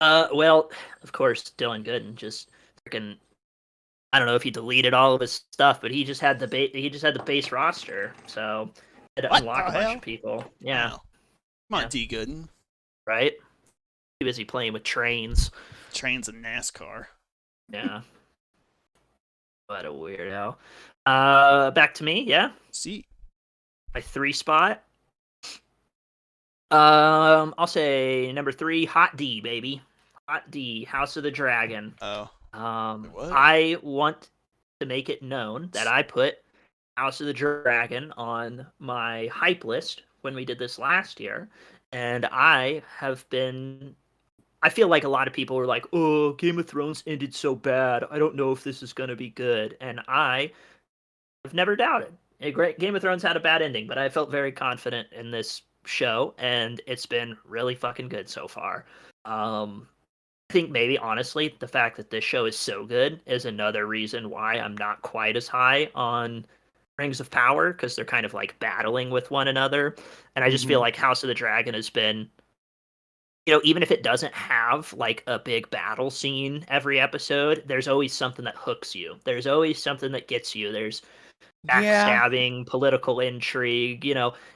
Well, of course, Dylan Gooden just freaking. I don't know if he deleted all of his stuff, but he just had the base roster, so had to What unlock the a bunch hell? of people. Yeah, Wow. Come on, D. Gooden. right. Too busy playing with trains. Trains and NASCAR. Yeah. What a weirdo. Back to me. Yeah, See. my 3 spot. I'll say number 3, Hot D, baby. Hot D, House of the Dragon. Oh. What? I want to make it known that I put House of the Dragon on my hype list when we did this last year, and I feel like a lot of people were like, "Oh, Game of Thrones ended so bad. I don't know if this is going to be good." And I have never doubted. Game of Thrones had a bad ending, but I felt very confident in this show, and it's been really fucking good so far. I think maybe honestly the fact that this show is so good is another reason why I'm not quite as high on Rings of Power, because they're kind of battling with one another, and I just feel like House of the Dragon has been, even if it doesn't have a big battle scene every episode, there's always something that hooks you. There's always something that gets you. There's backstabbing, political intrigue.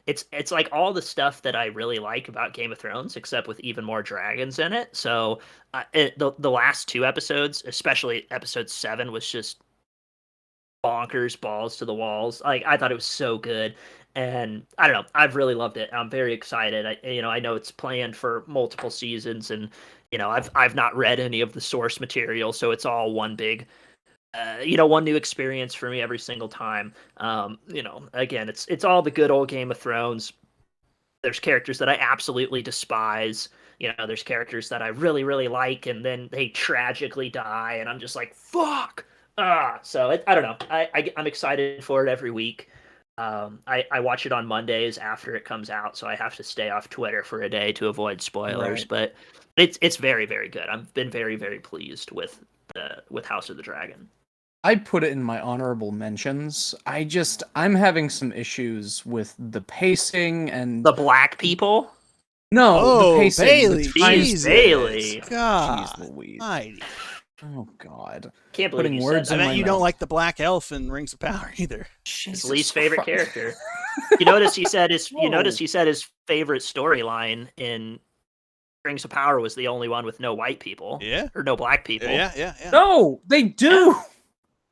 It's like all the stuff that I really like about Game of Thrones, except with even more dragons in it. So the last 2 episodes, especially episode 7, was just bonkers, balls to the walls. I thought it was so good, and I don't know, I've really loved it. I'm very excited. I know it's planned for multiple seasons, and I've not read any of the source material, so it's all one big one new experience for me every single time. Again, it's all the good old Game of Thrones. There's characters that I absolutely despise. There's characters that I really, really like, and then they tragically die, and I'm just like, fuck. So I don't know. I'm excited for it every week. I watch it on Mondays after it comes out, so I have to stay off Twitter for a day to avoid spoilers. Right. But it's very, very good. I've been very, very pleased with House of the Dragon. I put it in my honorable mentions. I'm having some issues with the pacing and The black people. the pacing. Bailey, the time- Jesus. Bailey. God, Jeez Louise. mighty. Oh God. Can't believe Putting you words said I in that. bet my you mouth. don't like the Black Elf in Rings of Power either. His Jesus least favorite Christ. character. You notice he said his. You Whoa. notice he said his favorite storyline in Rings of Power was the only one with no white people. Yeah. Or no black people. Yeah. No, they do.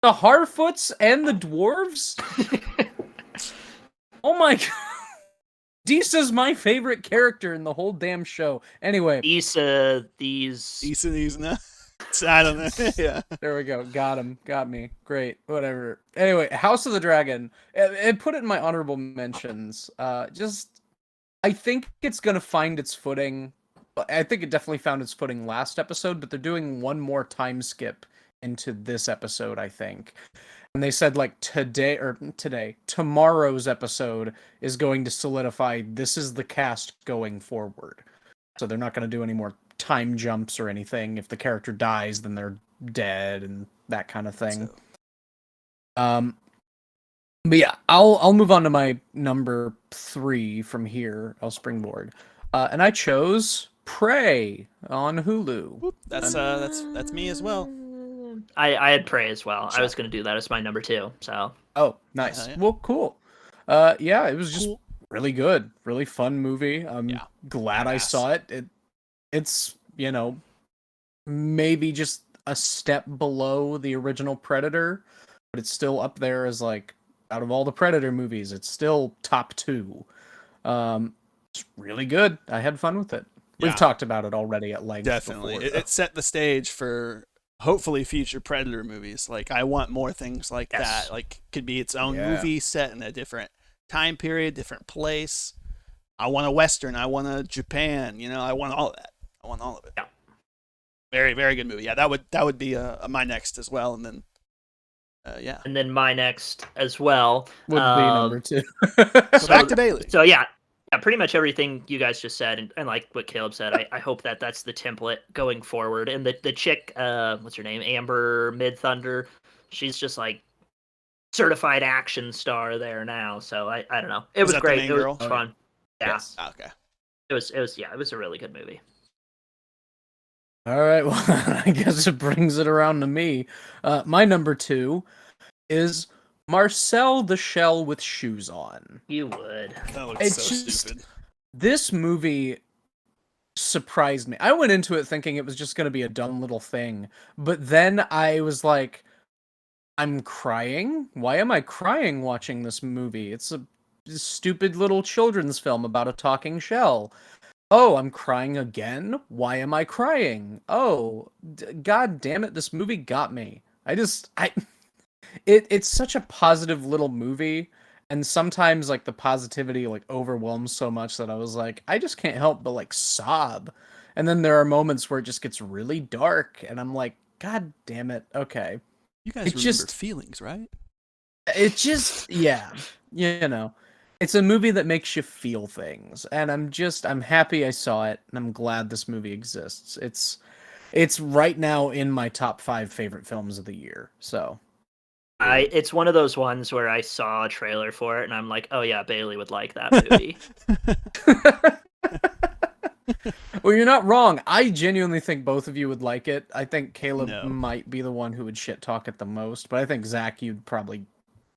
The Harfoots and the dwarves. Oh my God. Disa's my favorite character in the whole damn show. Anyway, Issa, Decent. I don't know. Yeah. there we go. Got him. Got me. Great. Whatever. Anyway, House of the Dragon. It put it in my honorable mentions. I think it's gonna find its footing. I think it definitely found its footing last episode, but they're doing one more time skip into this episode, I think. And they said tomorrow's episode is going to solidify this is the cast going forward. So they're not going to do any more time jumps or anything. If the character dies, then they're dead and that kind of thing. So, Um, but yeah, I'll move on to my number 3 from here. I'll springboard, and I chose Prey on Hulu. whoop, that's me as well. I had Prey as well. I Check. was going to do that as my number 2. So Oh, nice. Yeah. Well, cool. Yeah, it was just Cool. really good, really fun movie. I'm Yeah. glad I Badass. saw it. It's, maybe just a step below the original Predator, but it's still up there as like out of all the Predator movies, it's still top 2. It's really good. I had fun with it. We've Yeah. talked about it already at length. Definitely. Before, It set the stage for hopefully future Predator movies. Like, I want more things like Yes. that. Like, could be its own Yeah. movie set in a different time period, different place. I want a Western. I want a Japan. I want all of that. I want all of it. Yeah. Very, very good movie. Yeah, that would be my next as well. And then, yeah. and then my next as well would be number 2. So back to Bailey. So yeah, pretty much everything you guys just said, and like what Caleb said, I hope that that's the template going forward. And the chick, what's her name, Amber Mid Thunder, she's just like certified action star there now. So I don't know, it Was was that the great. main It was girl? fun. Yeah, Yes. Okay. it was a really good movie. All right, well, I guess it brings it around to me. My number 2 is Marcel the Shell with Shoes On. You would. That looks It's so just- stupid. This movie surprised me. I went into it thinking it was just going to be a dumb little thing, but then I was like, I'm crying? Why am I crying watching this movie? It's a stupid little children's film about a talking shell. Oh, I'm crying again? Why am I crying? Oh, god damn it, this movie got me. It's such a positive little movie, and sometimes like the positivity like overwhelms so much that I was like, I just can't help but like sob. And then there are moments where it just gets really dark, and I'm like, god damn it, okay. You guys It remember just- feelings, right? It just, yeah, it's a movie that makes you feel things, and I'm happy I saw it, and I'm glad this movie exists. It's right now in my top 5 favorite films of the year. So It's one of those ones where I saw a trailer for it and I'm like, oh yeah, Bailey would like that movie. well, you're not wrong. I genuinely think both of you would like it. I think Caleb No. might be the one who would shit talk it the most, but I think Zach, you'd probably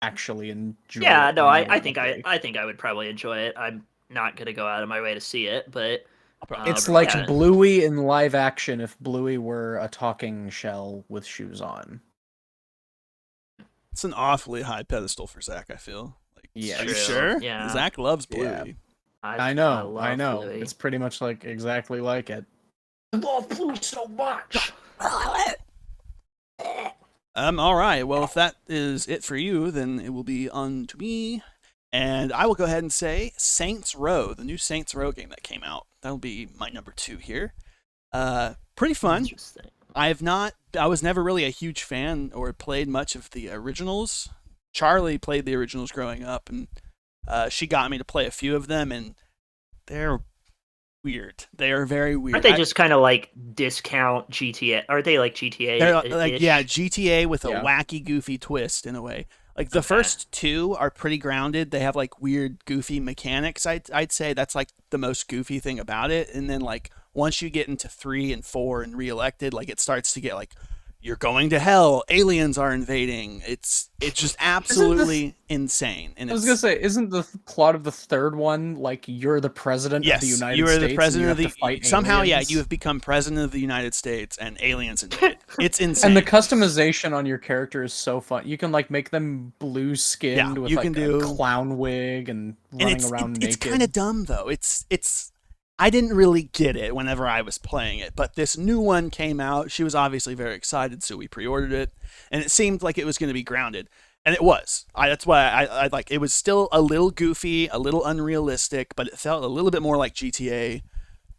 actually enjoy Yeah, it. no, more I than think me. I think I would probably enjoy it. I'm not gonna go out of my way to see it, but It's like yeah. Bluey in live action if Bluey were a talking shell with shoes on. It's an awfully high pedestal for Zach, I feel. Like, Yeah. are you True. sure? Yeah. Zach loves Bluey. Yeah. I I know. love Bluey. It's pretty much like exactly like it. I love Bluey so much. All right. Well, if that is it for you, then it will be on to me. And I will go ahead and say Saints Row, the new Saints Row game that came out. That'll be my number 2 here. Pretty fun. Interesting. I was never really a huge fan or played much of the originals. Charlie played the originals growing up, and she got me to play a few of them, and they're weird. They are very weird. Aren't they just kind of like discount GTA? Aren't they like GTA? They're like, yeah, GTA with a Yeah. wacky, goofy twist in a way. Like the Okay. first 2 are pretty grounded. They have like weird, goofy mechanics. I'd say that's like the most goofy thing about it. And then like once you get into 3 and 4 and Reelected, like it starts to get like, you're going to hell. Aliens are invading. It's just absolutely insane. And I was gonna say, isn't the plot of the third one like you're the president yes, of the United you are States? the president of and you the have to fight somehow. aliens? Yeah, you have become president of the United States, and aliens invade. It's insane. And the customization on your character is so fun. You can like make them blue skinned Yeah, with you like can a do- clown wig and running and around it's naked. kind of dumb though. It's I didn't really get it whenever I was playing it, but this new one came out. She was obviously very excited, so we pre-ordered it, and it seemed like it was going to be grounded, and it was. That's why I like. It was still a little goofy, a little unrealistic, but it felt a little bit more like GTA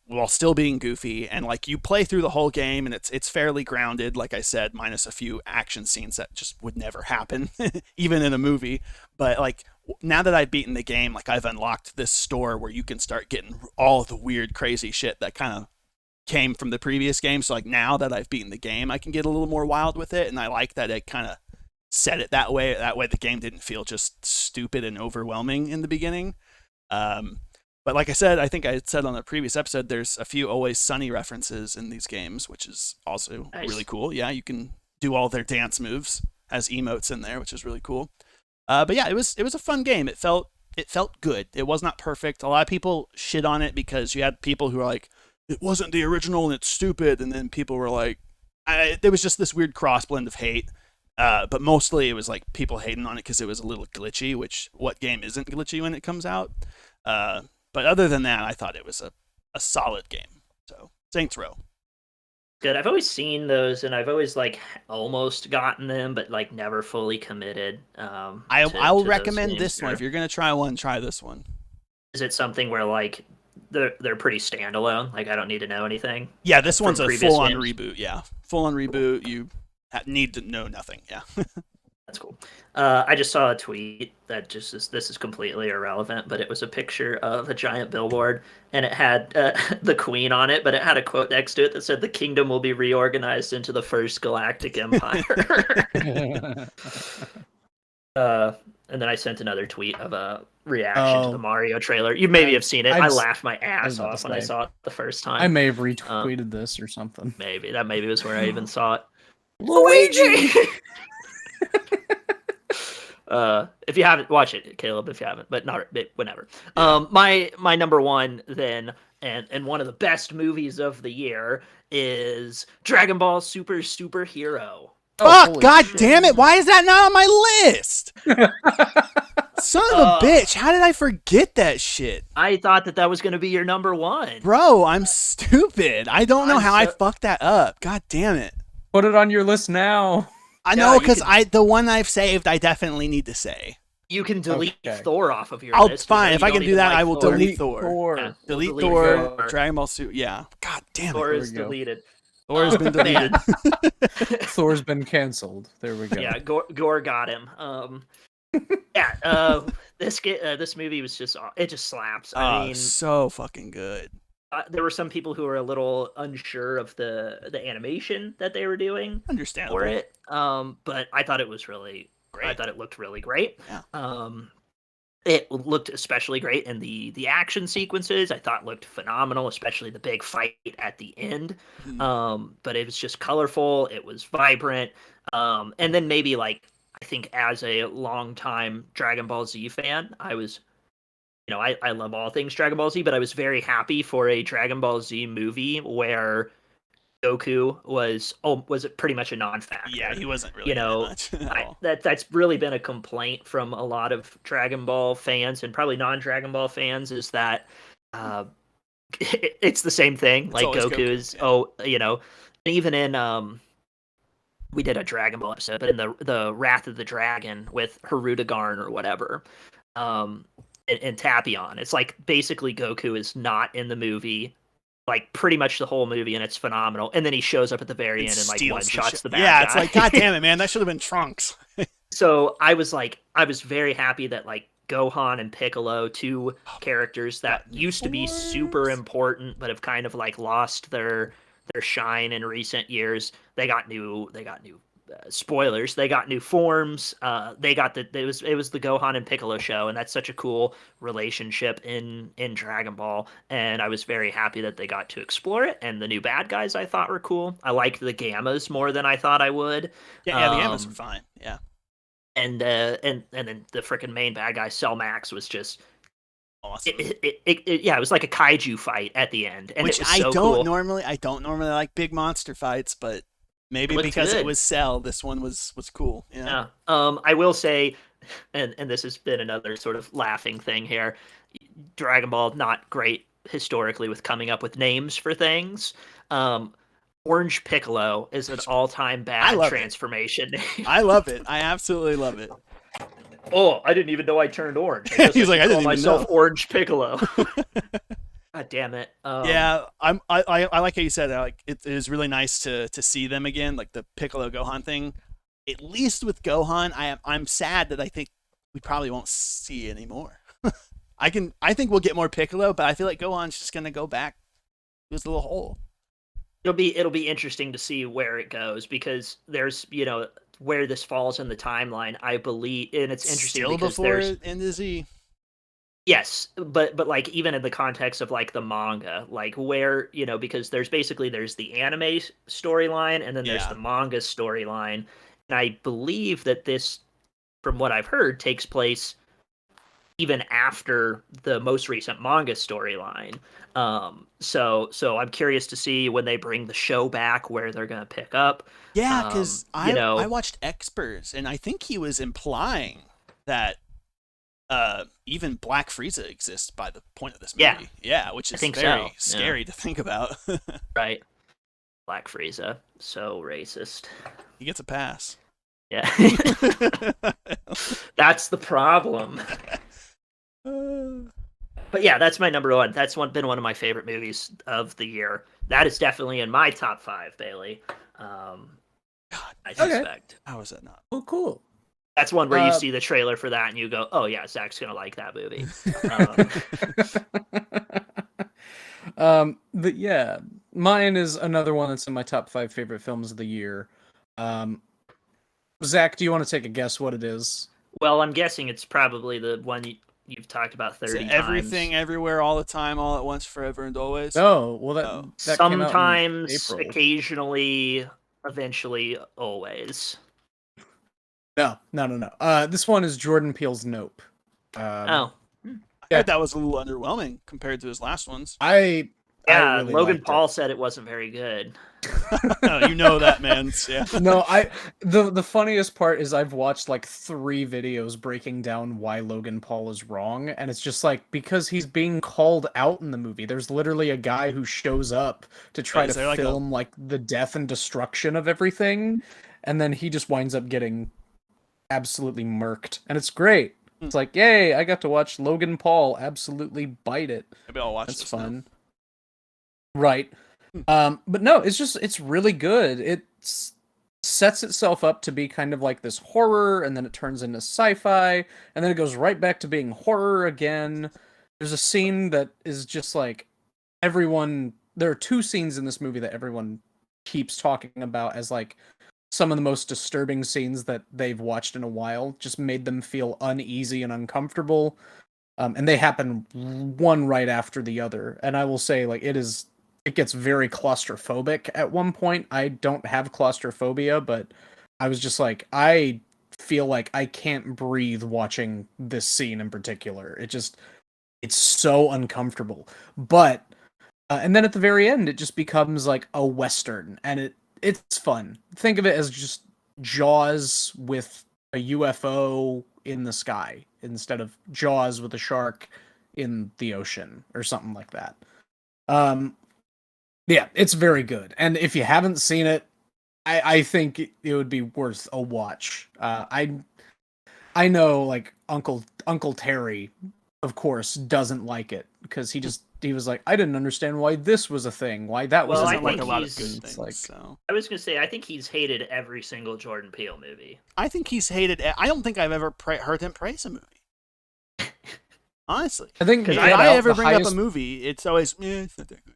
while still being goofy. And like you play through the whole game, and it's fairly grounded, like I said, minus a few action scenes that just would never happen, even in a movie. But like now that I've beaten the game, like I've unlocked this store where you can start getting all the weird, crazy shit that kind of came from the previous game. So like now that I've beaten the game, I can get a little more wild with it, and I like that it kind of set it that way. That way, the game didn't feel just stupid and overwhelming in the beginning. But like I said, I think I had said on the previous episode, there's a few Always Sunny references in these games, which is also really cool. Yeah, you can do all their dance moves as emotes in there, which is really cool. But yeah, it was a fun game. It felt good. It was not perfect. A lot of people shit on it because you had people who were like, it wasn't the original and it's stupid, and then people were like, there was just this weird cross blend of hate. But mostly it was like people hating on it because it was a little glitchy, which what game isn't glitchy when it comes out? But other than that, I thought it was a solid game. So Saints Row. Good. I've always seen those, and I've always like almost gotten them, but like never fully committed. I'll recommend this one. If you're gonna try one, try this one. Is it something where like they're pretty standalone? Like I don't need to know anything. Yeah, this one's a full-on games? reboot. Yeah, full-on reboot. You need to know nothing. Yeah. That's cool. I just saw a tweet that just this is completely irrelevant, but it was a picture of a giant billboard, and it had the Queen on it, but it had a quote next to it that said, "The kingdom will be reorganized into the first galactic empire." And then I sent another tweet of a reaction to the Mario trailer. You maybe have seen it. I laughed my ass off when I saw it the first time. I may have retweeted this or something. Maybe was where I even saw it. Luigi. If you haven't, watch it, Caleb. If you haven't, but not whenever. My number one then, and one of the best movies of the year is Dragon Ball Super Superhero. Fuck! God damn it! Why is that not on my list? Son of a bitch! How did I forget that shit? I thought that was going to be your number one. Bro, I'm stupid. I don't know how I fucked that up. God damn it! Put it on your list now. I know, because the one I've saved, I definitely need to say. You can delete Thor off of your list. Fine. If I can do that, I will delete Thor. Yeah, delete Thor. Dragon Ball Super. Yeah. God damn it. Thor is deleted. Thor has been deleted. Thor's been canceled. There we go. Yeah, Gore got him. This movie was just slaps. I mean, so fucking good. There were some people who were a little unsure of the animation that they were doing. Understandable. For it. But I thought it was really great. I thought it looked really great. Yeah. It looked especially great in the action sequences. I thought looked phenomenal, especially the big fight at the end. But it was just colorful. It was vibrant. And then maybe like I think as a longtime Dragon Ball Z fan, I was, I love all things Dragon Ball Z, but I was very happy for a Dragon Ball Z movie where Goku was pretty much a non-factor. Yeah, he wasn't really much at all. That's really been a complaint from a lot of Dragon Ball fans and probably non-Dragon Ball fans is that it's the same thing. It's like Goku is even in we did a Dragon Ball episode, but in the Wrath of the Dragon with Hirudegarn or whatever, and Tapion, it's like basically Goku is not in the movie. Like pretty much the whole movie, and it's phenomenal. And then he shows up at the very end and like one shots the bad guy. Yeah, it's like, God damn it, man, that should have been Trunks. So I was very happy that like Gohan and Piccolo, two characters that used to be super important, but have kind of like lost their shine in recent years. They got new spoilers. They got new forms. It was the Gohan and Piccolo show, and that's such a cool relationship in Dragon Ball. And I was very happy that they got to explore it. And the new bad guys I thought were cool. I liked the Gammas more than I thought I would. Yeah, the Gammas were fine. Yeah. And then the freaking main bad guy, Cell Max, was just awesome. It was like a kaiju fight at the end, and which it was so cool. I don't normally like big monster fights, but maybe because it was Cell, this one was cool. Yeah. I will say, and this has been another sort of laughing thing here. Dragon Ball not great historically with coming up with names for things. Orange Piccolo is an all-time bad transformation name. I love it. I absolutely love it. Oh, I didn't even know I turned orange. He's like, I didn't even myself know. Orange Piccolo. God damn it. Yeah, I like how you said that. Like, it is really nice to see them again, like the Piccolo Gohan thing. At least with Gohan, I'm sad that I think we probably won't see anymore. I think we'll get more Piccolo, but I feel like Gohan's just gonna go back to his little hole. it'll be interesting to see where it goes because there's where this falls in the timeline. I believe, and it's interesting Still because before there's End of Z. yes, but like even in the context of like the manga, like where because there's the anime storyline and then there's Yeah. the manga storyline, and I believe that this, from what I've heard, takes place even after the most recent manga storyline. So I'm curious to see when they bring the show back where they're gonna pick up. Yeah, because You I know, watched Experts, and I think he was implying that even Black Frieza exists by the point of this yeah, movie. Yeah, which I is think so. very Yeah, scary to think about. right. Black Frieza, so racist. He gets a pass. Yeah, that's the problem. But yeah, that's my number one. That's been one of my favorite movies of the year. That is definitely in my top five, Bailey. God, I Okay. suspect. how is that not? Oh, cool. That's one where you see the trailer for that and you go, "Oh yeah, Zach's gonna like that movie." But yeah, mine is another one that's in my top 5 favorite films of the year. Um, Zach, do you want to take a guess what it is? Well, I'm guessing it's probably the one you've talked about Is it 30 everything, times. everywhere, all the time, all at once, forever and always? Oh, well Oh. that came out in Sometimes, April. occasionally, eventually, always. No. This one is Jordan Peele's Nope. Oh, I heard that was a little underwhelming compared to his last ones. I yeah. really Logan liked Paul it. said it wasn't very good. You know that, man. Yeah. No, the funniest part is I've watched like 3 videos breaking down why Logan Paul is wrong, and it's just like because he's being called out in the movie. There's literally a guy who shows up to try Is to there like a- film like the death and destruction of everything, and then he just winds up getting absolutely murked, and it's great. It's like, yay, I got to watch Logan Paul absolutely bite it. Maybe I'll watch That's this now. fun. Right. But no, it's really good. It sets itself up to be kind of like this horror, and then it turns into sci-fi, and then it goes right back to being horror again. There's a scene that is just like everyone. There are 2 scenes in this movie that everyone keeps talking about as like some of the most disturbing scenes that they've watched in a while. Just made them feel uneasy and uncomfortable. And they happen one right after the other. And I will say, like, it gets very claustrophobic at one point. I don't have claustrophobia, but I was just like, I feel like I can't breathe watching this scene in particular. It's so uncomfortable. But and then at the very end, it just becomes like a western, and it's fun. Think of it as just Jaws with a UFO in the sky instead of Jaws with a shark in the ocean or something like that. Um, yeah, it's very good, and if you haven't seen it, I think it would be worth a watch. I know like Uncle Terry, of course, doesn't like it because he was like, I didn't understand why this was a thing, why that was Well, He I doesn't like think a lot of he's- good It's things. like- So I was gonna say, I think he's hated every single Jordan Peele movie. I think he's hated. I don't think I've ever heard him praise a movie. Honestly, I think if Get I Out, ever the bring highest, up a movie, it's always it's not that good.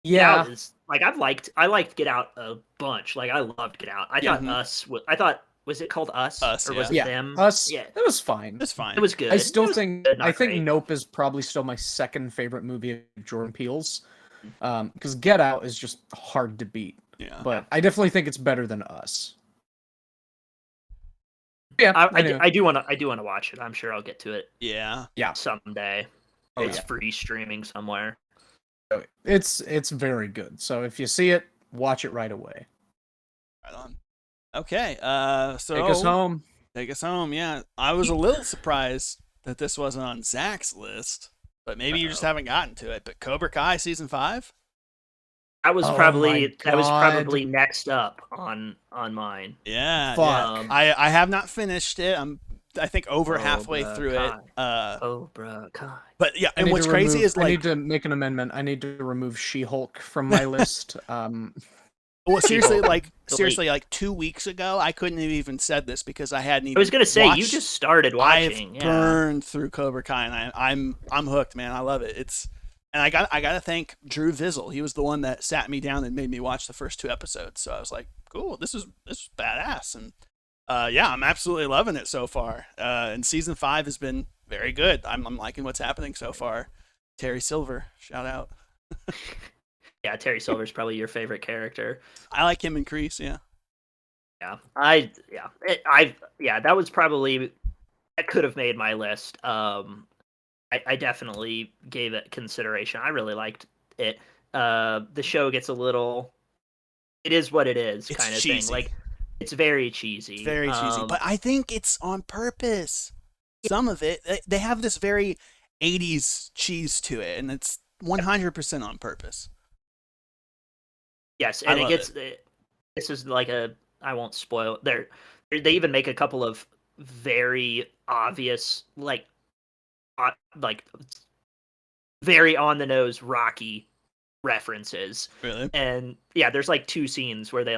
yeah, Like I liked Get Out a bunch. Like I loved Get Out. I Yeah. thought I thought, was it called Us? Us, Or was yeah. it Them? Us, Yeah, it was fine. It's fine. it was good. I still It was think good, not I think great. Nope is probably still my second favorite movie of Jordan Peele's, because Get Out is just hard to beat. Yeah. But I definitely think it's better than Us. Yeah, anyway. I do want to watch it. I'm sure I'll get to it Yeah. someday. Oh, It's yeah. free streaming somewhere. It's very good. So if you see it, watch it right away. Right on. Okay. So Take us home. Take us home. Yeah. I was a little surprised that this wasn't on Zach's list, but maybe you just haven't gotten to it. But Cobra Kai season 5. That was Oh probably my God. next up on mine. Yeah. Fuck. Yeah. I have not finished it. I think over halfway Cobra through it. Cobra Kai. But yeah, I and need what's to crazy remove- is I like, need to make an amendment. I need to remove She-Hulk from my list. well, seriously, She-Hulk. like Delete. seriously, like 2 weeks ago, I couldn't have even said this because I hadn't even. I was gonna say you watched- just started watching. I've Yeah. burned through Cobra Kai, and I'm hooked, man. I love it. It's And I gotta thank Drew Vizzle. He was the one that sat me down and made me watch the first 2 episodes. So I was like, cool, this is badass. And yeah, I'm absolutely loving it so far. And season 5 has been very good. I'm liking what's happening so far. Terry Silver, shout out. Yeah, Terry Silver's probably your favorite character. I like him in Crease. Yeah. Yeah, that was probably that could have made my list. I definitely gave it consideration. I really liked it. The show gets a little, it is what it is, It's kind of cheesy. thing. Like, it's very cheesy. It's very cheesy, but I think it's on purpose. Some of it, they have this very 80s cheese to it, and it's 100% on purpose. Yes, and this is like I won't spoil. They even make a couple of very obvious, like very on the nose Rocky references. Really? And yeah, there's like 2 scenes where they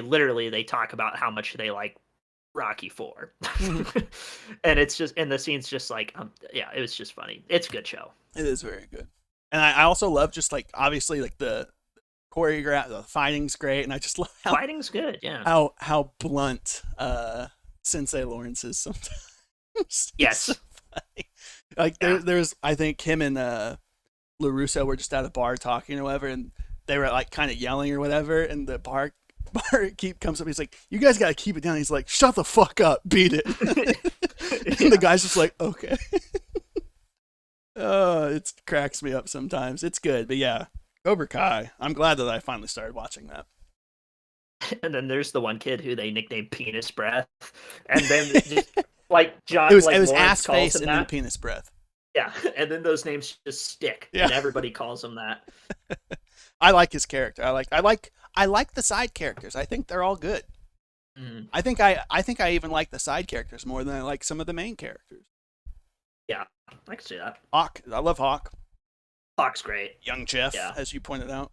literally talk about how much they like Rocky 4. And it's just, and the scene's just like yeah, it was just funny. It's a good show. It is very good. And I also love just like obviously like the choreograph, the fighting's great, and I just love Fighting's good, yeah. How blunt Sensei Lawrence is sometimes. Yes. So funny. Like there's I think him and LaRusso were just at a bar talking or whatever, and they were like kind of yelling or whatever, and the barkeep comes up, he's like, you guys gotta keep it down. He's like, shut the fuck up, beat it. And the guy's just like, okay. Oh, it cracks me up sometimes. It's good, but yeah, Cobra Kai. I'm glad that I finally started watching that. And then there's the one kid who they nicknamed Penis Breath, and then just, like John, It was Lawrence ass calls face him and that. then penis breath. Yeah, and then those names just stick, Yeah. and everybody calls him that. I like his character. I like the side characters. I think they're all good. Mm. I think I even like the side characters more than I like some of the main characters. Yeah, I can see that. Hawk. I love Hawk. Hawk's great. Young Jeff, Yeah. as you pointed out.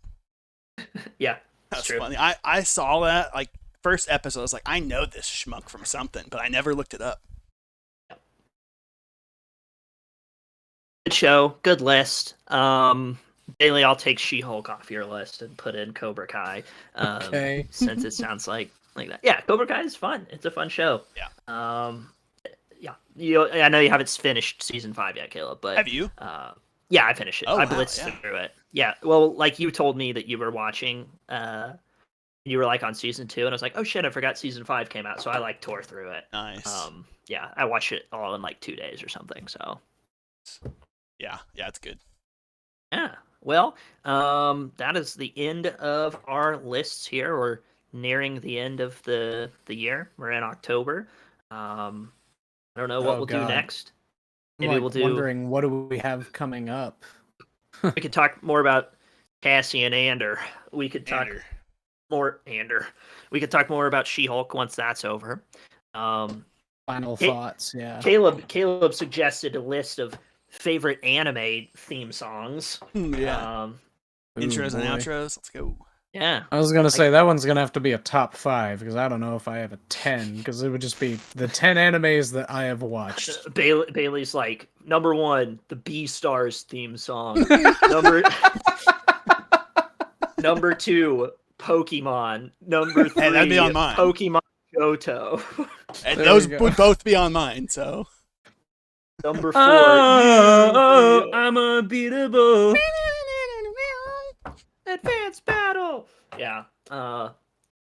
Yeah, That's true. funny. I saw that like first episode. I was like, I know this schmuck from something, but I never looked it up. Good show, good list. Bailey, I'll take She-Hulk off your list and put in Cobra Kai. Okay. Since it sounds like that. Yeah, Cobra Kai is fun. It's a fun show. Yeah. Yeah. I know you haven't finished season 5 yet, Caleb, but Have you? Yeah, I finished it. Oh, I wow, blitzed yeah. through it. Yeah. Well, like you told me that you were watching, you were like on season 2, and I was like, oh shit, I forgot season 5 came out, so I like tore through it. Nice. Yeah, I watched it all in like 2 days or something. So. Yeah, it's good. Yeah. Well, that is the end of our lists here. We're nearing the end of the year. We're in October. I don't know what we'll do next. Maybe we'll do. Wondering what do we have coming up. We could talk more about Cassie and Ander. We could talk more Ander. We could talk more about She-Hulk once that's over. Final thoughts. Yeah. Caleb suggested a list of favorite anime theme songs. Yeah. Intros and outros. Let's go. Yeah. I was gonna say that one's gonna have to be a top 5 because I don't know if I have a 10 because it would just be the 10 animes that I have watched. Bailey's like, number 1, the Beastars theme song. Number 2, Pokemon. Number 3, that'd be on mine. Pokemon Johto. And those would both be on mine. So. Number 4. I'm unbeatable. Advanced battle. Yeah. That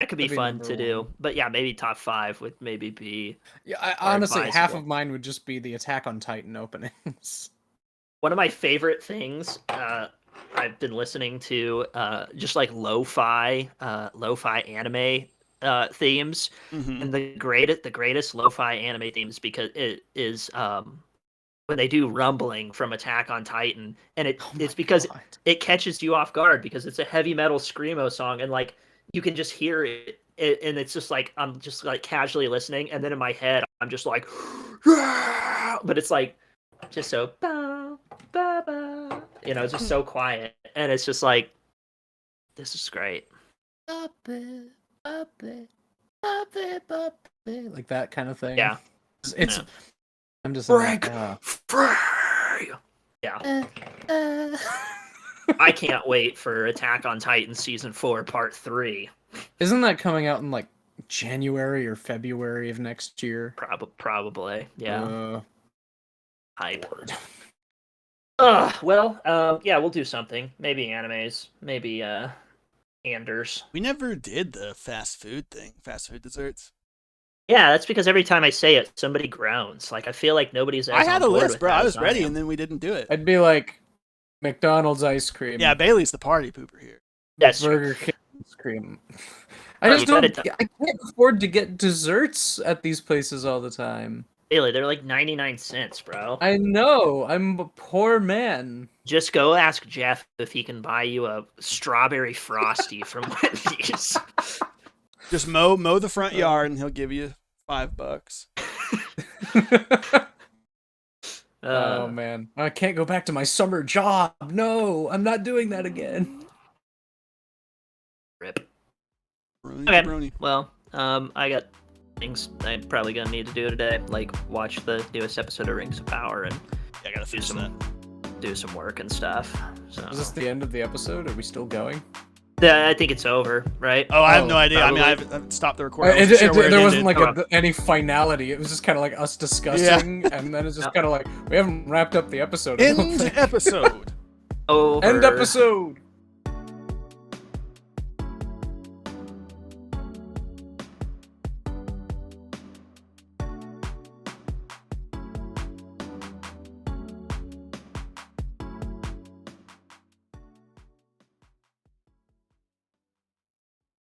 could be fun to do. But yeah, maybe top 5 would maybe be. Yeah, honestly, half of mine would just be the Attack on Titan openings. One of my favorite things I've been listening to, just like lo-fi anime themes, and the greatest lo-fi anime themes because it is when they do rumbling from Attack on Titan, and it's because it catches you off guard because it's a heavy metal screamo song, and like you can just hear it, and it's just like I'm just like casually listening, and then in my head I'm just like, but it's like just so ba ba ba, it's just so quiet, and it's just like this is great. Like that kind of thing. Yeah, it's. I'm just free. Yeah. I can't wait for Attack on Titan Season 4 Part 3. Isn't that coming out in like January or February of next year? Probably, yeah. Hype. Lord. Well, yeah, we'll do something. Maybe animes. Maybe, Anders. We never did the fast food thing, fast food desserts. Yeah, that's because every time I say it, somebody groans. Like, I feel like nobody's I as had on a board list, with bro. that I as was ready, am. and then we didn't do it. I'd be like McDonald's ice cream. Yeah, Bailey's the party pooper here. That's Burger King ice cream. I Bro, just you gotta don't. I can't afford to get desserts at these places all the time. Bailey, they're like 99 cents, bro. I know. I'm a poor man. Just go ask Jeff if he can buy you a strawberry frosty from Wendy's. Just mow the front yard, and he'll give you $5. Oh man, I can't go back to my summer job. No, I'm not doing that again. Rip. Brony, Okay. brony. Well, I got things I'm probably gonna need to do today, like watch the newest episode of Rings of Power and Yeah, I gotta finish do some work and stuff. So Is this the end of the episode? Are we still going? I think it's over, right? Oh, I have no idea. probably. I mean, I've stopped the recording. I wasn't sure where it There wasn't ended. like any finality. It was just kind of like us discussing, and then it's just kind of like we haven't wrapped up the episode. I don't End think. episode. Over. End episode.